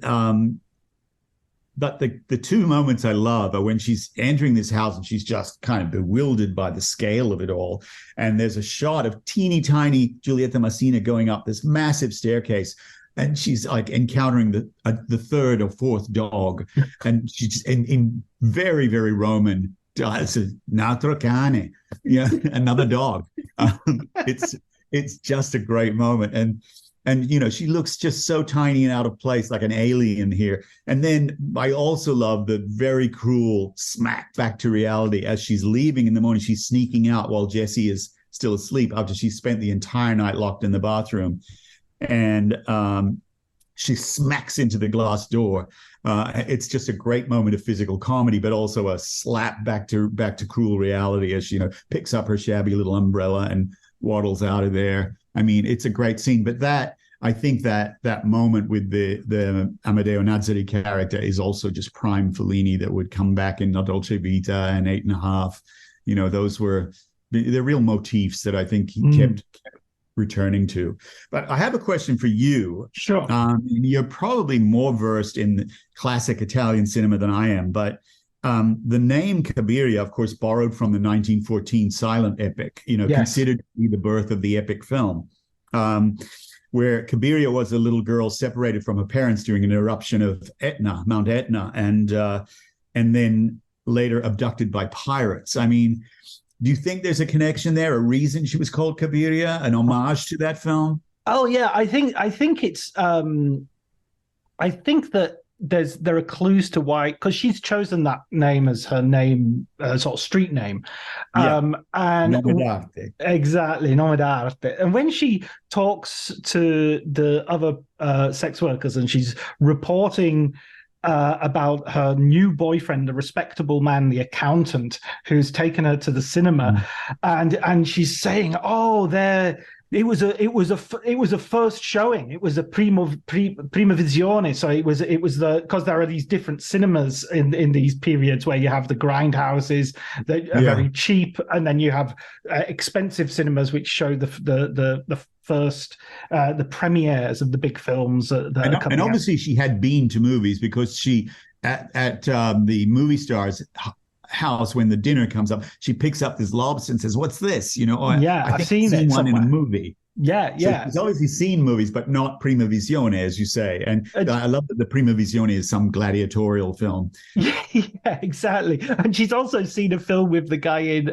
but the two moments I love are when she's entering this house and she's just kind of bewildered by the scale of it all. And there's a shot of teeny tiny Giulietta Massina going up this massive staircase. And she's like encountering the third or fourth dog, and she's in very, very Roman. It's an altro cane, another dog. It's just a great moment, and she looks just so tiny and out of place, like an alien here. And then I also love the very cruel smack back to reality as she's leaving in the morning. She's sneaking out while Jessie is still asleep after she spent the entire night locked in the bathroom. And she smacks into the glass door. It's just a great moment of physical comedy, but also a slap back to cruel reality as she picks up her shabby little umbrella and waddles out of there. I mean, it's a great scene. But I think that moment with the Amedeo Nazzari character is also just prime Fellini that would come back in La Dolce Vita and 8½. They're real motifs that I think he kept returning to. But I have a question for you. Sure. You're probably more versed in classic Italian cinema than I am, but the name Cabiria, of course, borrowed from the 1914 silent epic, considered to be the birth of the epic film, where Cabiria was a little girl separated from her parents during an eruption of Mount Etna, and then later abducted by pirates. I mean, do you think there's a connection there, a reason she was called Cabiria, an homage to that film? Oh yeah, I think it's I think that there are clues to why, because she's chosen that name as her name, sort of street name. And Nome d'arte. Exactly, nome d'arte. And when she talks to the other sex workers and she's reporting about her new boyfriend, the respectable man, the accountant, who's taken her to the cinema, and she's saying, it was a first showing. It was a prima visione. So it was because there are these different cinemas in these periods where you have the grindhouses that are very cheap, and then you have expensive cinemas which show the first the premieres of the big films that are coming and obviously out. She had been to movies because she at the movie star's house, when the dinner comes up, she picks up this lobster and says, "What's this?" I've seen it one somewhere. in a movie. Yeah. She's obviously seen movies, but not prima visione, as you say. And I love that the prima visione is some gladiatorial film. Yeah, exactly. And she's also seen a film with the guy in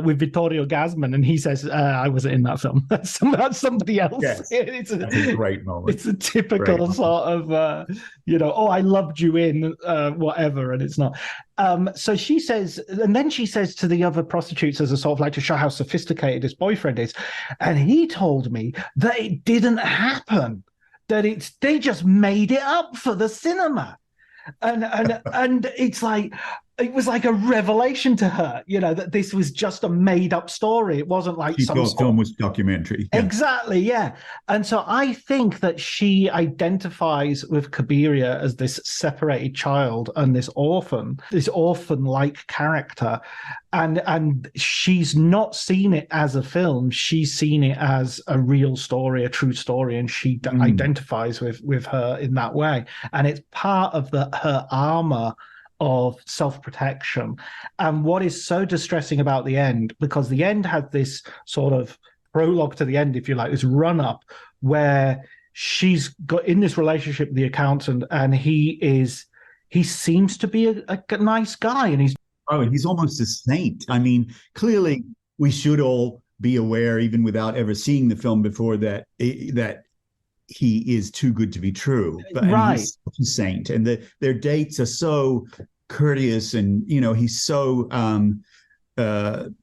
with Vittorio Gassman, and he says, "I wasn't in that film. That's somebody else." Yes. It's a great moment. It's a typical sort of, I loved you in whatever, and it's not. So she says, and then she says to the other prostitutes as a sort of like to show how sophisticated his boyfriend is. And he told me that it didn't happen, that they just made it up for the cinema. And it's like, it was like a revelation to her, that this was just a made up story. It wasn't like She thought film was documentary. Yeah. Exactly, yeah. And so I think that she identifies with Kabiria as this separated child and this orphan-like character. And she's not seen it as a film. She's seen it as a real story, a true story, and she identifies with her in that way. And it's part of her armor of self-protection. And what is so distressing about the end, because the end had this sort of prologue to the end, if you like, this run-up where she's got in this relationship with the accountant, and he seems to be a nice guy, and he's almost a saint. I mean, clearly we should all be aware, even without ever seeing the film before, that he is too good to be true. But right. He's such a saint, and their dates are so courteous, and he's so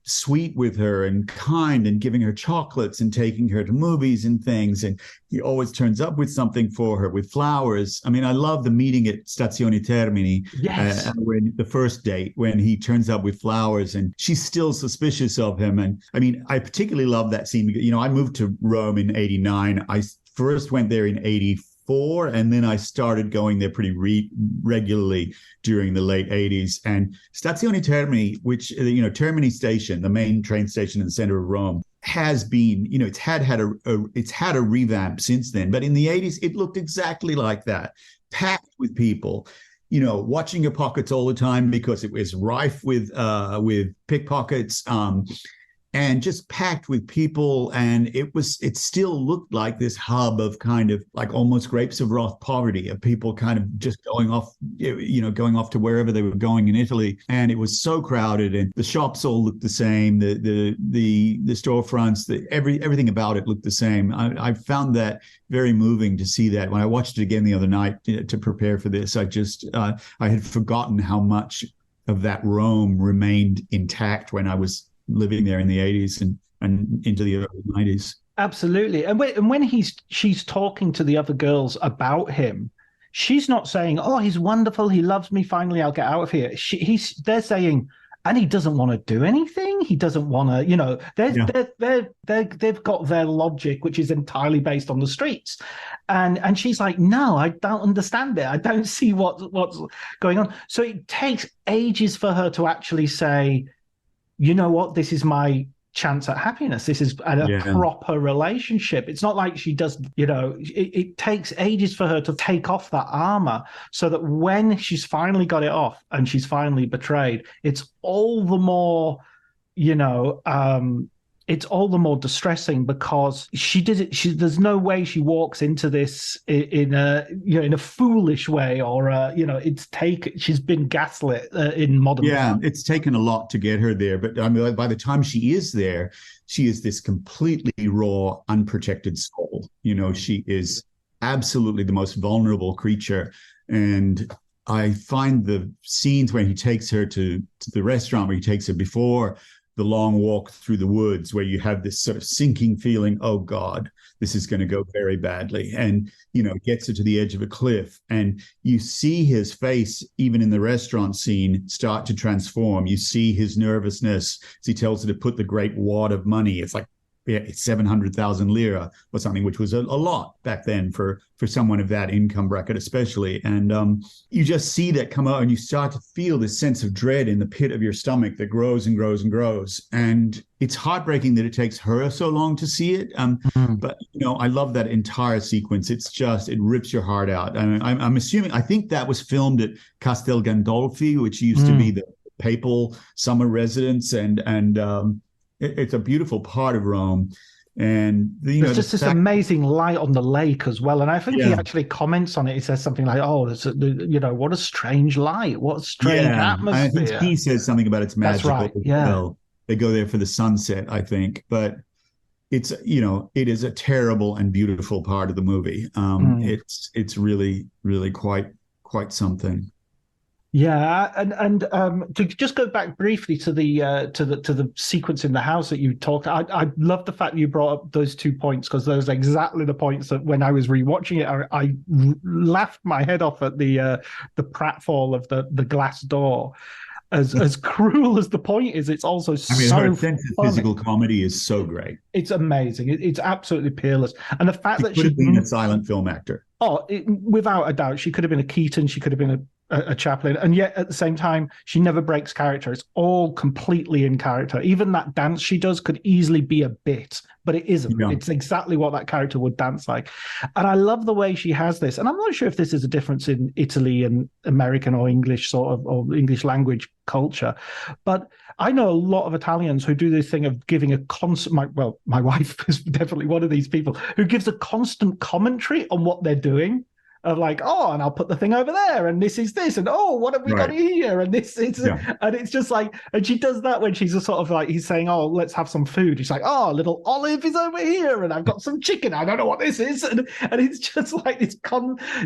sweet with her and kind, and giving her chocolates and taking her to movies and things, and he always turns up with something for her, with flowers. I mean, I love the meeting at Stazione Termini. Yes. When the first date, when he turns up with flowers and she's still suspicious of him. And I mean, I particularly love that scene because, I moved to Rome in 89. I first went there in 84, and then I started going there pretty regularly during the late 80s. And Stazione Termini, which, Termini Station, the main train station in the center of Rome, has been, it's had a revamp since then. But in the 80s, it looked exactly like that, packed with people, watching your pockets all the time because it was rife with pickpockets. And just packed with people, and it still looked like this hub of kind of like almost Grapes of Wrath poverty, of people kind of just going off to wherever they were going in Italy. And it was so crowded, and the shops all looked the same, the storefronts, everything about it looked the same. I found that very moving to see that. When I watched it again the other night to prepare for this, I had forgotten how much of that Rome remained intact when I was living there in the 80s and into the early 90s. Absolutely. And when she's talking to the other girls about him, she's not saying, "Oh, he's wonderful, he loves me, finally I'll get out of here." They're saying, and he doesn't want to do anything. He doesn't want to, they've got their logic, which is entirely based on the streets. And she's like, "No, I don't understand it. I don't see what's going on." So it takes ages for her to actually say, "You know what? This is my chance at happiness. This is a proper relationship." It's not like she does, it takes ages for her to take off that armor, so that when she's finally got it off and she's finally betrayed, it's all the more, it's all the more distressing because she did it. There's no way she walks into this in a foolish way, or she's been gaslit in modern. Yeah, it's taken a lot to get her there, but I mean, by the time she is there, she is this completely raw, unprotected soul. She is absolutely the most vulnerable creature. And I find the scenes when he takes her to the restaurant, where he takes her before the long walk through the woods, where you have this sort of sinking feeling, oh God, this is going to go very badly. And, gets her to the edge of a cliff. And you see his face, even in the restaurant scene, start to transform. You see his nervousness as he tells her to put the great wad of money. It's like, it's 700,000 lira or something, which was a lot back then for someone of that income bracket, especially. And you just see that come out, and you start to feel this sense of dread in the pit of your stomach that grows and grows and grows. And it's heartbreaking that it takes her so long to see it. But, I love that entire sequence. It's just, it rips your heart out. And I'm assuming, I think that was filmed at Castel Gandolfi, which used to be the papal summer residence. And it's a beautiful part of Rome. And there's just this amazing light on the lake as well. And I think he actually comments on it. He says something like, "Oh, what a strange light, what a strange atmosphere." I think he says something about it's magical. That's right. Yeah. Well. They go there for the sunset, I think. But it's, it is a terrible and beautiful part of the movie. It's really, really quite something. Yeah, and to just go back briefly to the sequence in the house that you talked. I love the fact that you brought up those 2 points, because those are exactly the points that when I was rewatching it, I laughed my head off at the pratfall of the glass door. As cruel as the point is, it's also I mean, so her sense of funny. physical comedy is so great. It's amazing. It's absolutely peerless, and the fact She that could have been a silent film actor. Without a doubt, she could have been a Keaton. She could have been a Chaplin, and yet at the same time, she never breaks character. It's all completely in character. Even that dance she does could easily be a bit, but it isn't. Yeah. It's exactly what that character would dance like. And I love the way she has this. And I'm not sure if this is a difference in Italy and American or English sort of, or English language culture, but I know a lot of Italians who do this thing of giving a constant. My wife is definitely one of these people who gives a constant commentary on what they're doing. Of like, oh, and I'll put the thing over there, and this is this, and oh, what have we got here? And this is, and it's just like, and she does that when she's a sort of like, he's saying, oh, let's have some food. She's like, oh, little olive is over here, and I've got some chicken. I don't know what this is, and it's just like this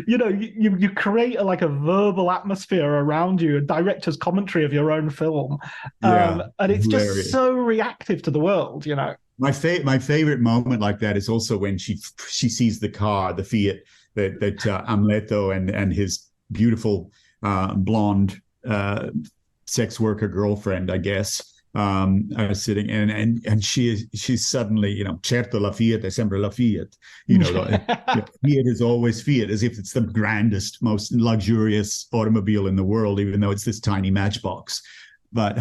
you create like a verbal atmosphere around you, a director's commentary of your own film, and it's hilarious. Just so reactive to the world, you know. My favorite moment like that is also when she sees the car, the Fiat. That Amleto and his beautiful blonde sex worker girlfriend, I guess, are sitting and she's suddenly, certo la Fiat è sempre la Fiat. Fiat is always Fiat, as if it's the grandest, most luxurious automobile in the world, even though it's this tiny matchbox. But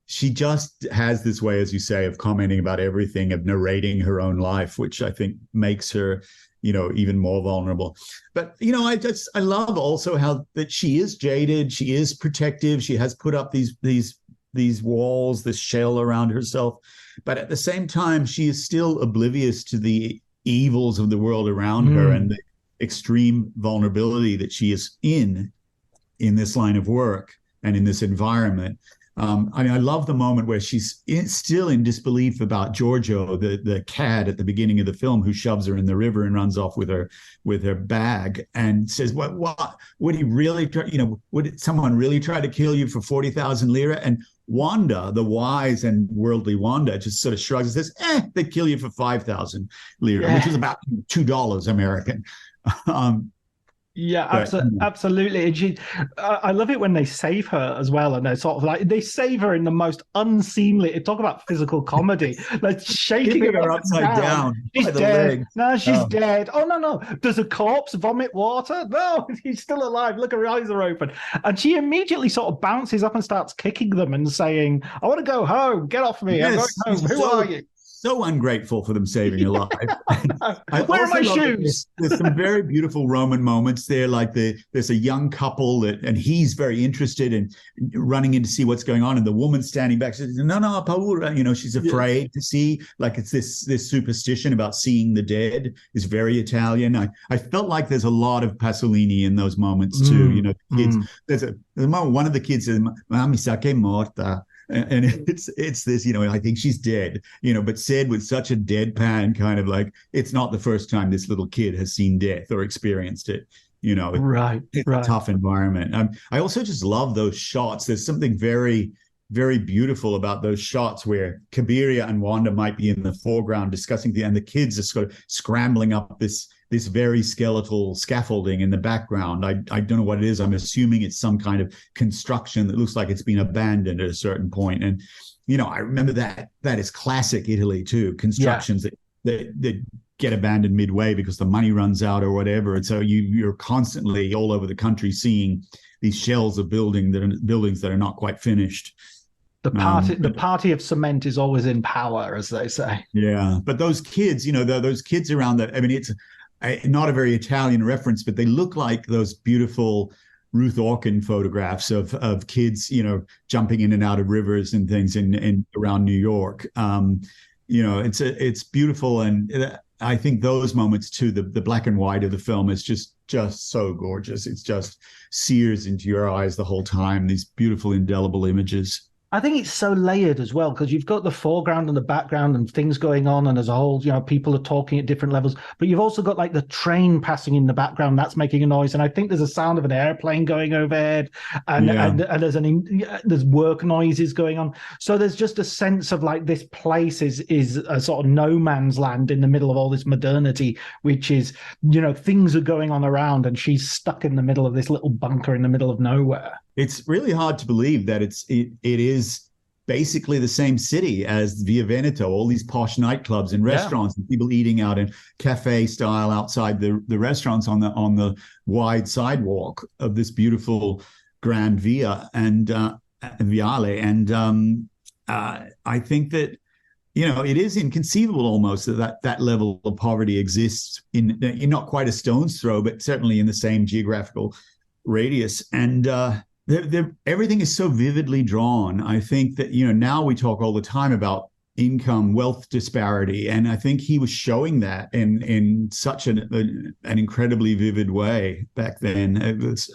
she just has this way, as you say, of commenting about everything, of narrating her own life, which I think makes her, even more vulnerable. But, I love also how that she is jaded. She is protective. She has put up these walls, this shell around herself. But at the same time, she is still oblivious to the evils of the world around her and the extreme vulnerability that she is in this line of work and in this environment. I love the moment where she's still in disbelief about Giorgio, the cad at the beginning of the film, who shoves her in the river and runs off with her bag, and says, "What? Would he really try? Would someone really try to kill you for 40,000 lira?" And Wanda, the wise and worldly Wanda, just sort of shrugs and says, "They'd kill you for 5,000 lira," which is about $2 American. Yeah, absolutely. And I love it when they save her as well, and they're sort of like, they save her in the most unseemly. Talk about physical comedy, like shaking her upside down. She's dead. No, she's dead. Oh no! Does a corpse vomit water? No, he's still alive. Look, her eyes are open, and she immediately sort of bounces up and starts kicking them and saying, "I want to go home. Get off me! Yes, I'm going home. Who are you?" So ungrateful for them saving your life. Where are my shoes? There's some very beautiful Roman moments there, like there's a young couple and he's very interested in running in to see what's going on, and the woman standing back says, "No, paura." She's afraid to see. Like, it's this superstition about seeing the dead is very Italian. I felt like there's a lot of Pasolini in those moments too. Kids. There's a moment one of the kids says, "Ma mi sa che è morta." And it's this, I think she's dead, but said with such a deadpan kind of like, it's not the first time this little kid has seen death or experienced it. Right. It's a tough environment. I also just love those shots. There's something very, very beautiful about those shots where Cabiria and Wanda might be in the foreground discussing and the kids are sort of scrambling up this very skeletal scaffolding in the background. I don't know what it is. I'm assuming it's some kind of construction that looks like it's been abandoned at a certain point. And, I remember that is classic Italy too, constructions that get abandoned midway because the money runs out or whatever. And so you're constantly all over the country seeing these shells of buildings that are not quite finished. The party of cement is always in power, as they say. Yeah, but those kids, those kids around that. I mean, it's not a very Italian reference, but they look like those beautiful Ruth Orkin photographs of kids, jumping in and out of rivers and things in around New York. It's beautiful, and I think those moments too. The black and white of the film is just so gorgeous. It's just sears into your eyes the whole time. These beautiful indelible images. I think it's so layered as well because you've got the foreground and the background and things going on, and as a whole, people are talking at different levels. But you've also got like the train passing in the background that's making a noise, and I think there's a sound of an airplane going overhead, and there's work noises going on. So there's just a sense of like this place is a sort of no man's land in the middle of all this modernity, which is things are going on around, and she's stuck in the middle of this little bunker in the middle of nowhere. It's really hard to believe that it is basically the same city as Via Veneto, all these posh nightclubs and restaurants, and people eating out in cafe style outside the restaurants on the wide sidewalk of this beautiful Grand Via and Viale. And I think that it is inconceivable almost that level of poverty exists in not quite a stone's throw, but certainly in the same geographical radius. And everything is so vividly drawn. I think that, now we talk all the time about income, wealth disparity. And I think he was showing that in such an incredibly vivid way back then. It was,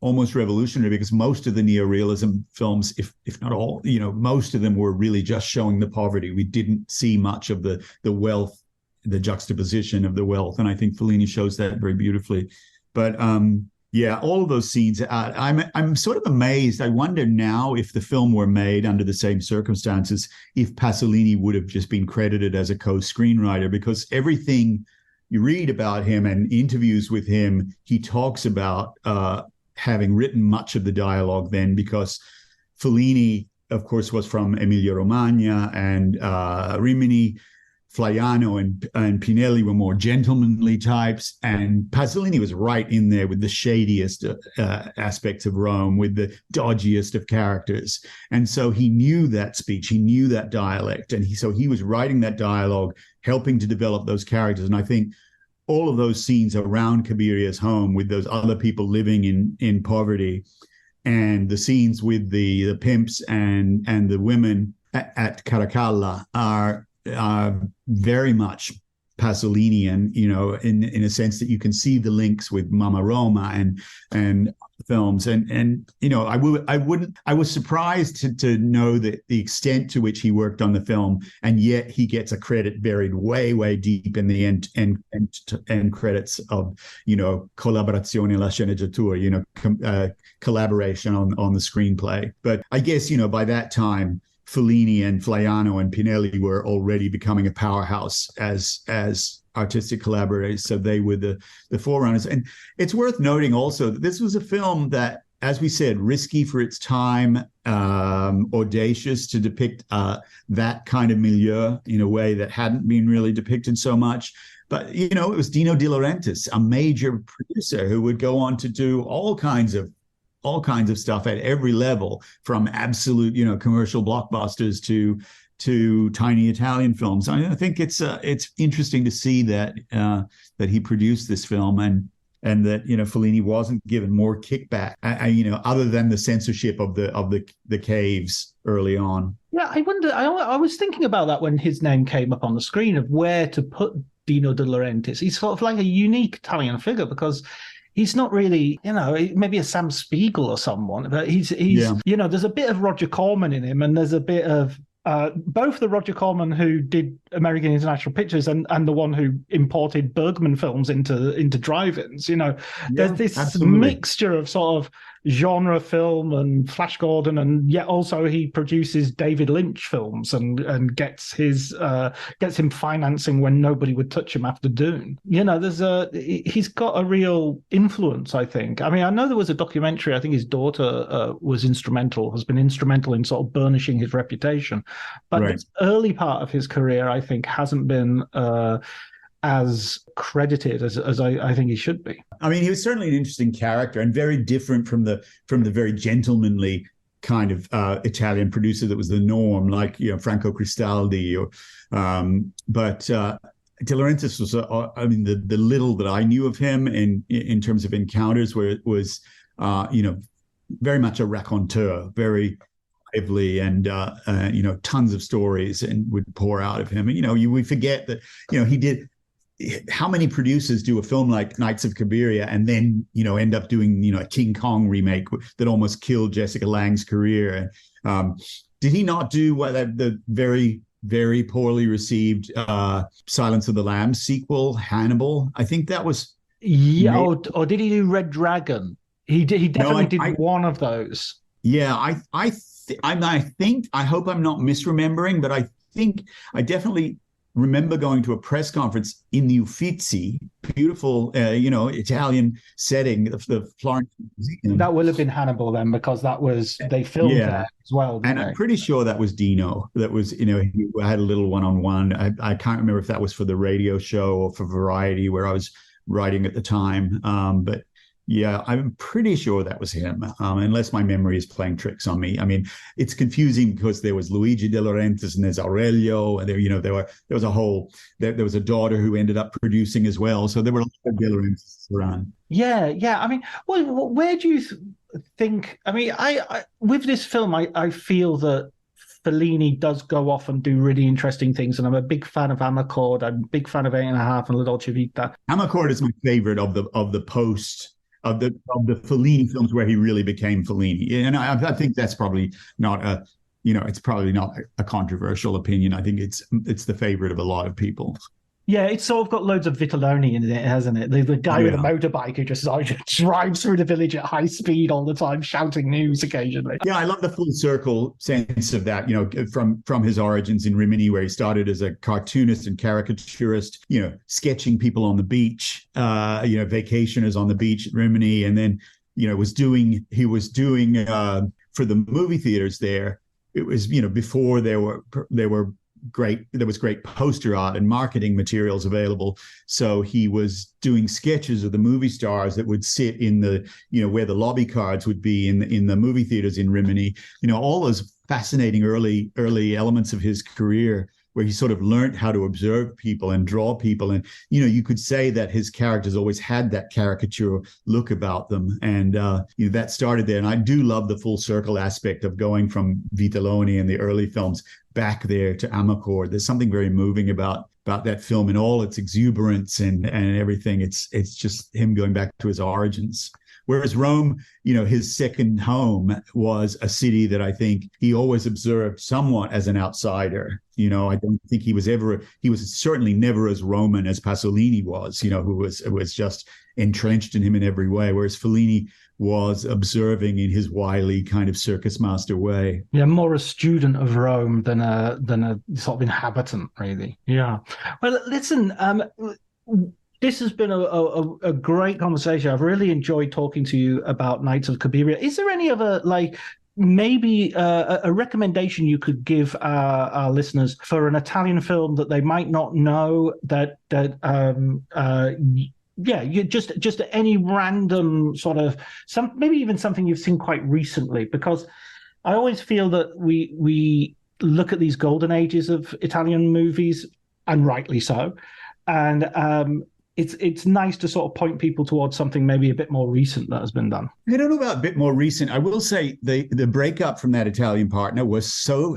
almost revolutionary because most of the neorealism films, if not all, most of them were really just showing the poverty. We didn't see much of the wealth, the juxtaposition of the wealth. And I think Fellini shows that very beautifully. But, yeah, all of those scenes. I'm sort of amazed. I wonder now if the film were made under the same circumstances, if Pasolini would have just been credited as a co-screenwriter, because everything you read about him and interviews with him, he talks about having written much of the dialogue then, because Fellini, of course, was from Emilia-Romagna and Rimini. Flaiano and Pinelli were more gentlemanly types, and Pasolini was right in there with the shadiest aspects of Rome, with the dodgiest of characters. And so he knew that speech, he knew that dialect, and so he was writing that dialogue, helping to develop those characters. And I think all of those scenes around Cabiria's home with those other people living in poverty, and the scenes with the pimps and the women at Caracalla are very much Pasolinian, in a sense that you can see the links with Mama Roma and films. And I was surprised to know that the extent to which he worked on the film, and yet he gets a credit buried way, way deep in the end credits of, collaborazione alla sceneggiatura, collaboration on the screenplay. But I guess, by that time, Fellini and Flaiano and Pinelli were already becoming a powerhouse as artistic collaborators. So they were the forerunners. And it's worth noting also that this was a film that, as we said, risky for its time, audacious to depict that kind of milieu in a way that hadn't been really depicted so much. But, it was Dino De Laurentiis, a major producer who would go on to do all kinds of stuff at every level, from absolute, commercial blockbusters to tiny Italian films. I think it's interesting to see that he produced this film and that Fellini wasn't given more kickback, other than the censorship of the caves early on. Yeah, I wonder. I was thinking about that when his name came up on the screen, of where to put Dino De Laurentiis. He's sort of like a unique Italian figure because he's not really, maybe a Sam Spiegel or someone, but he's there's a bit of Roger Corman in him, and there's a bit of both the Roger Corman who did American International Pictures and the one who imported Bergman films into drive-ins. There's this absolutely mixture of sort of genre film and Flash Gordon, and yet also he produces David Lynch films and gets him financing when nobody would touch him after Dune. He's got a real influence, I think. I mean, I know there was a documentary, I think his daughter has been instrumental in sort of burnishing his reputation, but right. The early part of his career, I think, hasn't been as credited as I think he should be. I mean, he was certainly an interesting character and very different from the very gentlemanly kind of Italian producer that was the norm, like Franco Cristaldi. But De Laurentiis was, the little that I knew of him in terms of encounters, where it was, very much a raconteur, very lively, and tons of stories and would pour out of him. And we forget that he did. how many producers do a film like Knights of Cabiria and then, end up doing, a King Kong remake that almost killed Jessica Lange's career? Did he not do the very, very poorly received Silence of the Lambs sequel, Hannibal? I think that was... Yeah, or did he do Red Dragon? He did. He definitely did one of those. Yeah, I think, I hope I'm not misremembering, but I think I definitely remember going to a press conference in the Uffizi, beautiful, Italian setting of the Florence Museum. That will have been Hannibal then, because they filmed there as well. And I'm pretty sure that was Dino. That was, he had a little one-on-one. I can't remember if that was for the radio show or for Variety, where I was writing at the time. But yeah, I'm pretty sure that was him, unless my memory is playing tricks on me. I mean, it's confusing because there was Luigi De Laurentiis and there's Aurelio, and there was a daughter who ended up producing as well. So there were a lot of De Laurentiis around. Yeah. I mean, where do you think? I mean, I with this film, I feel that Fellini does go off and do really interesting things, and I'm a big fan of Amarcord. I'm a big fan of 8.5 and La Dolce Vita. Amarcord is my favorite of the post. Of the Fellini films where he really became Fellini, and I think that's probably not it's probably not a controversial opinion. I think it's the favorite of a lot of people. Yeah, it's sort of got loads of Vitelloni in it, hasn't it? The guy with a motorbike who just drives through the village at high speed all the time, shouting news occasionally. Yeah, I love the full circle sense of that, from his origins in Rimini, where he started as a cartoonist and caricaturist, sketching people on the beach, vacationers on the beach at Rimini, and then, he was doing for the movie theaters there. It was, before there was great poster art and marketing materials available. So he was doing sketches of the movie stars that would sit in the, where the lobby cards would be in the movie theaters in Rimini. All those fascinating early elements of his career, where he sort of learned how to observe people and draw people. And, you could say that his characters always had that caricature look about them. And that started there. And I do love the full circle aspect of going from Vitelloni and the early films back there to Amarcord. There's something very moving about that film and all its exuberance and everything. It's just him going back to his origins. Whereas Rome, his second home was a city that I think he always observed somewhat as an outsider. I don't think he was certainly never as Roman as Pasolini was, who was just entrenched in him in every way. Whereas Fellini was observing in his wily kind of circus master way. Yeah, more a student of Rome than a sort of inhabitant, really. Yeah. Well, listen, this has been a great conversation. I've really enjoyed talking to you about Knights of Cabiria. Is there any other, maybe a recommendation you could give our listeners for an Italian film that they might not know just any random sort of maybe even something you've seen quite recently? Because I always feel that we look at these golden ages of Italian movies, and rightly so, and it's nice to sort of point people towards something maybe a bit more recent that has been done. I don't know about a bit more recent. I will say the breakup from that Italian partner was so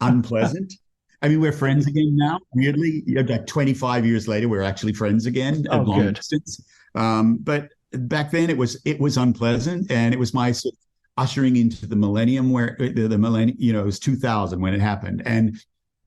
unpleasant. I mean, we're friends again now. Weirdly, like 25 years later, we're actually friends again at long distance. But back then, it was unpleasant, and it was my sort of ushering into the millennium, where the millennium, it was 2000 when it happened, and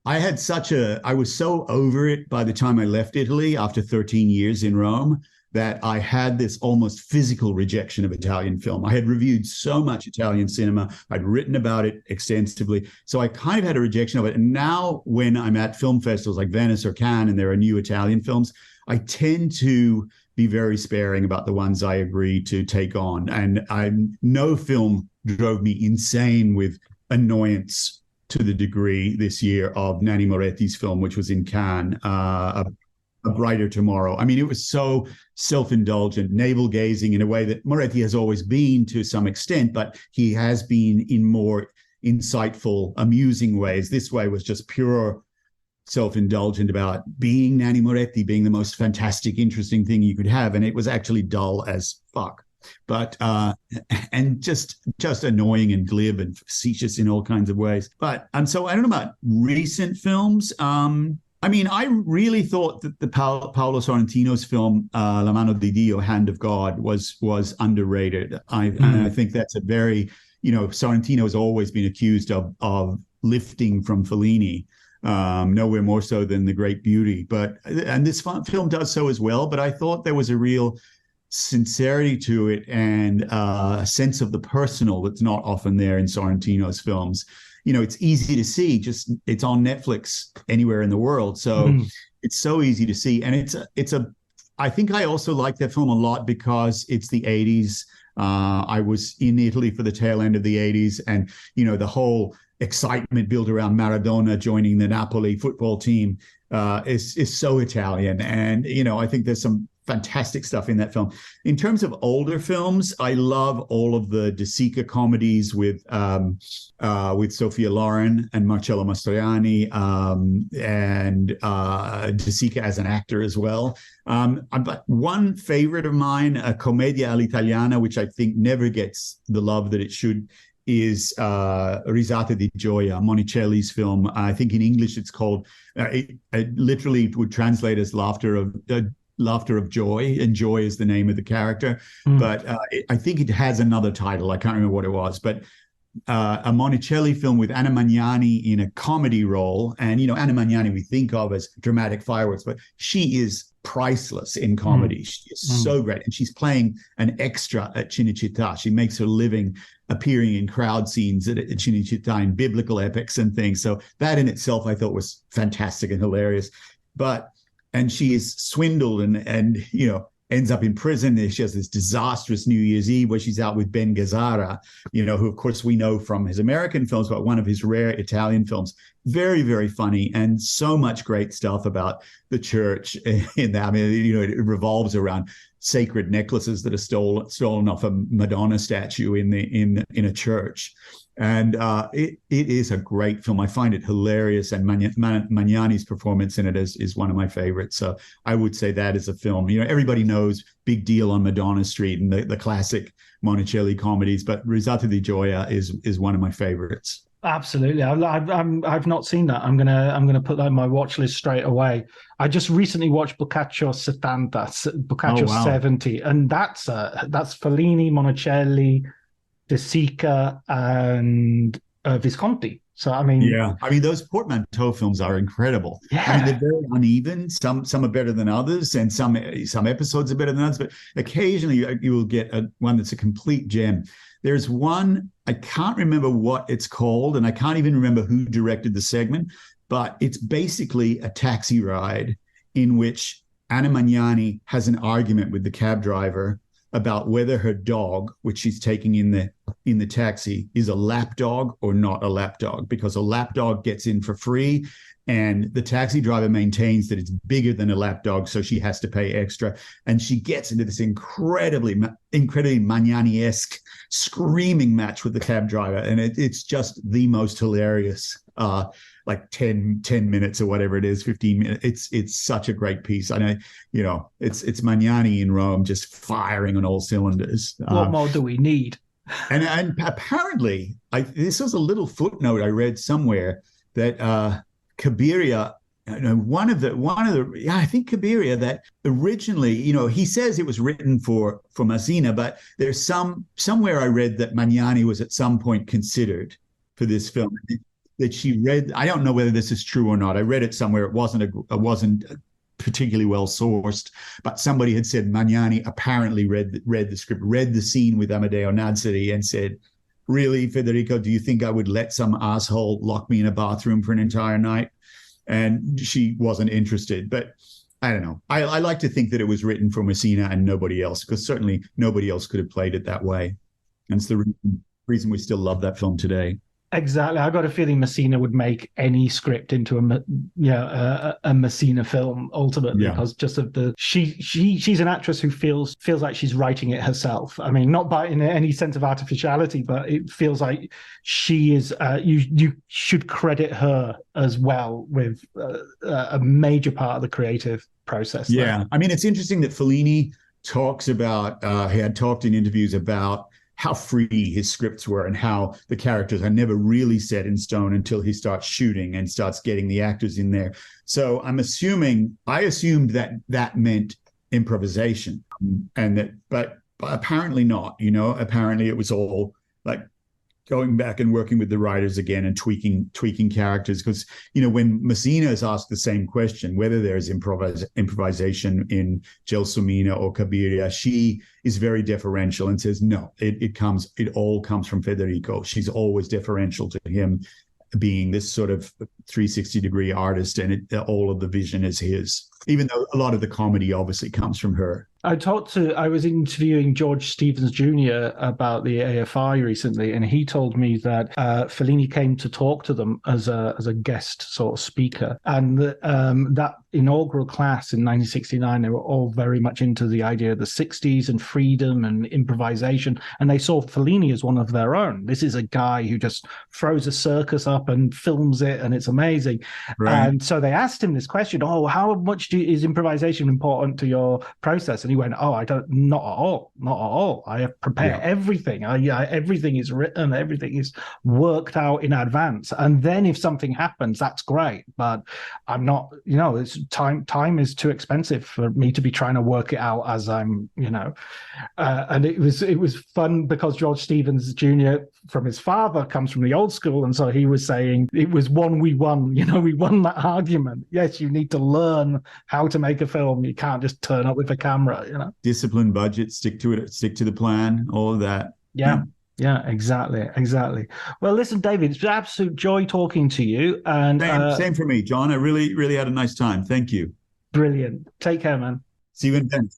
I was so over it by the time I left Italy after 13 years in Rome that I had this almost physical rejection of Italian film. I had reviewed so much Italian cinema. I'd written about it extensively. So I kind of had a rejection of it. And now when I'm at film festivals like Venice or Cannes and there are new Italian films, I tend to be very sparing about the ones I agree to take on. And no film drove me insane with annoyance to the degree this year of Nanni Moretti's film, which was in Cannes, A Brighter Tomorrow. I mean, it was so self-indulgent, navel-gazing in a way that Moretti has always been to some extent, but he has been in more insightful, amusing ways. This way was just pure self-indulgent about being Nanni Moretti, being the most fantastic, interesting thing you could have. And it was actually dull as fuck. But and just annoying and glib and facetious in all kinds of ways. But so I don't know about recent films. I I mean, I really thought that the Paolo Sorrentino's film La Mano di Dio, Hand of God, was underrated. And I think that's a very, Sorrentino has always been accused of lifting from Fellini, nowhere more so than The Great Beauty. And this film does so as well. But I thought there was a real sincerity to it and a sense of the personal that's not often there in Sorrentino's films. It's easy to see, just it's on Netflix anywhere in the world. So it's so easy to see. And I think I also like that film a lot because it's the 80s. I was in Italy for the tail end of the 80s, and, the whole excitement built around Maradona joining the Napoli football team is so Italian. And, I think there's some fantastic stuff in that film. In terms of older films, I love all of the De Sica comedies with Sophia Loren and Marcello Mastroianni, and De Sica as an actor as well. But one favorite of mine, a Commedia all'Italiana, which I think never gets the love that it should, is Risate di Gioia, Monicelli's film. I think in English it's called, it literally would translate as Laughter of Joy, and Joy is the name of the character. But I think it has another title. I can't remember what it was. But a Monicelli film with Anna Magnani in a comedy role. And, Anna Magnani we think of as dramatic fireworks, but she is priceless in comedy. She is so great. And she's playing an extra at Cinecittà. She makes her living appearing in crowd scenes at Cinecittà in biblical epics and things. So that in itself I thought was fantastic and hilarious. And she is swindled and ends up in prison. She has this disastrous New Year's Eve where she's out with Ben Gazzara, who, of course, we know from his American films, but one of his rare Italian films. Very, very funny, and so much great stuff about the church in that. I mean, it revolves around sacred necklaces that are stolen off a Madonna statue in a church. And it is a great film. I find it hilarious, and Magnani's performance in it is one of my favorites. So I would say that is a film. Everybody knows Big Deal on Madonna Street and the classic Monicelli comedies, but Risate di Gioia is one of my favorites. Absolutely, I've not seen that. I'm gonna put that on my watch list straight away. I just recently watched Boccaccio 70, and that's Fellini, Monicelli, De Sica, and Visconti. So those portmanteau films are incredible. Yeah. They're very uneven. Some are better than others, and some episodes are better than others. But occasionally you will get one that's a complete gem. There's one, I can't remember what it's called, and I can't even remember who directed the segment, but it's basically a taxi ride in which Anna Magnani has an argument with the cab driver about whether her dog, which she's taking in the taxi, is a lap dog or not a lap dog, because a lap dog gets in for free, and the taxi driver maintains that it's bigger than a lap dog, so she has to pay extra. And she gets into this incredibly Magnani-esque screaming match with the cab driver, and it's just the most hilarious. Like 10 minutes or whatever it is, 15 minutes. It's such a great piece. And it's Magnani in Rome just firing on all cylinders. What more do we need? And apparently, this was a little footnote I read somewhere that Cabiria, I think Cabiria, that originally, he says it was written for Masina, but there's somewhere I read that Magnani was at some point considered for this film. That she read, I don't know whether this is true or not. I read it somewhere. It wasn't particularly well sourced, but somebody had said Magnani apparently read the script, read the scene with Amedeo Nazari, and said, "Really, Federico, do you think I would let some asshole lock me in a bathroom for an entire night?" And she wasn't interested. But I don't know. I like to think that it was written for Messina and nobody else, because certainly nobody else could have played it that way. And it's the reason we still love that film today. Exactly. I got a feeling Messina would make any script into a Messina film ultimately, because just of she's an actress who feels like she's writing it herself. I mean, not by in any sense of artificiality, but it feels like she is. You should credit her as well with a major part of the creative process. Yeah, I mean, it's interesting that Fellini talks about. He had talked in interviews about how free his scripts were and how the characters are never really set in stone until he starts shooting and starts getting the actors in there. So I assumed that meant improvisation, but apparently not. Apparently it was all like going back and working with the writers again and tweaking characters, because when Messina is asked the same question, whether there is improvisation in Gelsomina or Cabiria, she is very deferential and says no, it all comes from Federico. She's always deferential to him, being this sort of 360-degree artist, and all of the vision is his, even though a lot of the comedy obviously comes from her. I was interviewing George Stevens Jr. about the AFI recently, and he told me that Fellini came to talk to them as a guest sort of speaker, and that inaugural class in 1969, they were all very much into the idea of the 60s and freedom and improvisation, and they saw Fellini as one of their own. This is a guy who just throws a circus up and films it, and it's amazing. Right. And so they asked him this question, how much is improvisation important to your process? And he went, not at all. I have prepared everything. Everything is written, everything is worked out in advance. And then if something happens, that's great. But I'm not, it's time is too expensive for me to be trying to work it out as I'm, and it was fun because George Stevens Jr. from his father comes from the old school. And so he was saying it was we won that argument. Yes, you need to learn how to make a film. You can't just turn up with a camera, Discipline, budget, stick to it, stick to the plan, all of that. Yeah, exactly. Well, listen, David, it's an absolute joy talking to you. And same for me, John. I really, really had a nice time. Thank you. Brilliant. Take care, man. See you in Venice.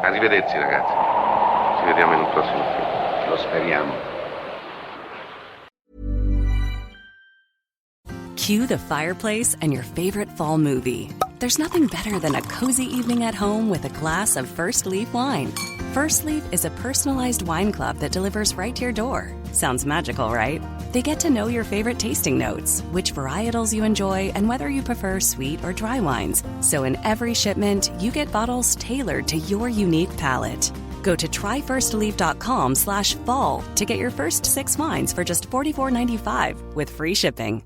Arrivederci ragazzi, ci vediamo in un prossimo film. Lo speriamo. Cue the fireplace and your favorite fall movie. There's nothing better than a cozy evening at home with a glass of First Leaf wine. First Leaf is a personalized wine club that delivers right to your door. Sounds magical, right? They get to know your favorite tasting notes, which varietals you enjoy, and whether you prefer sweet or dry wines. So in every shipment, you get bottles tailored to your unique palate. Go to tryfirstleaf.com/fall to get your first 6 wines for just $44.95 with free shipping.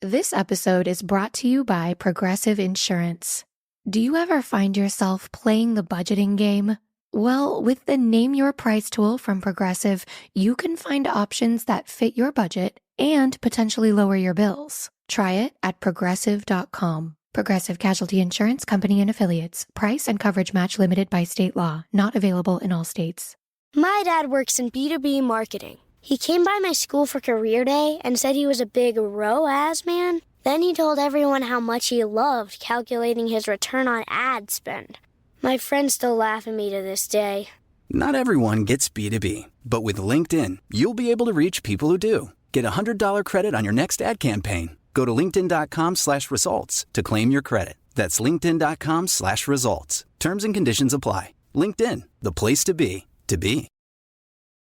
This episode is brought to you by Progressive Insurance. Do you ever find yourself playing the budgeting game? Well, with the Name Your Price tool from Progressive, you can find options that fit your budget and potentially lower your bills. Try it at Progressive.com. Progressive Casualty Insurance Company and Affiliates. Price and coverage match limited by state law. Not available in all states. My dad works in B2B marketing. He came by my school for career day and said he was a big ROAS man. Then he told everyone how much he loved calculating his return on ad spend. My friends still laugh at me to this day. Not everyone gets B2B, but with LinkedIn, you'll be able to reach people who do. Get a $100 credit on your next ad campaign. Go to linkedin.com/results to claim your credit. That's linkedin.com/results. Terms and conditions apply. LinkedIn, the place to be, to be.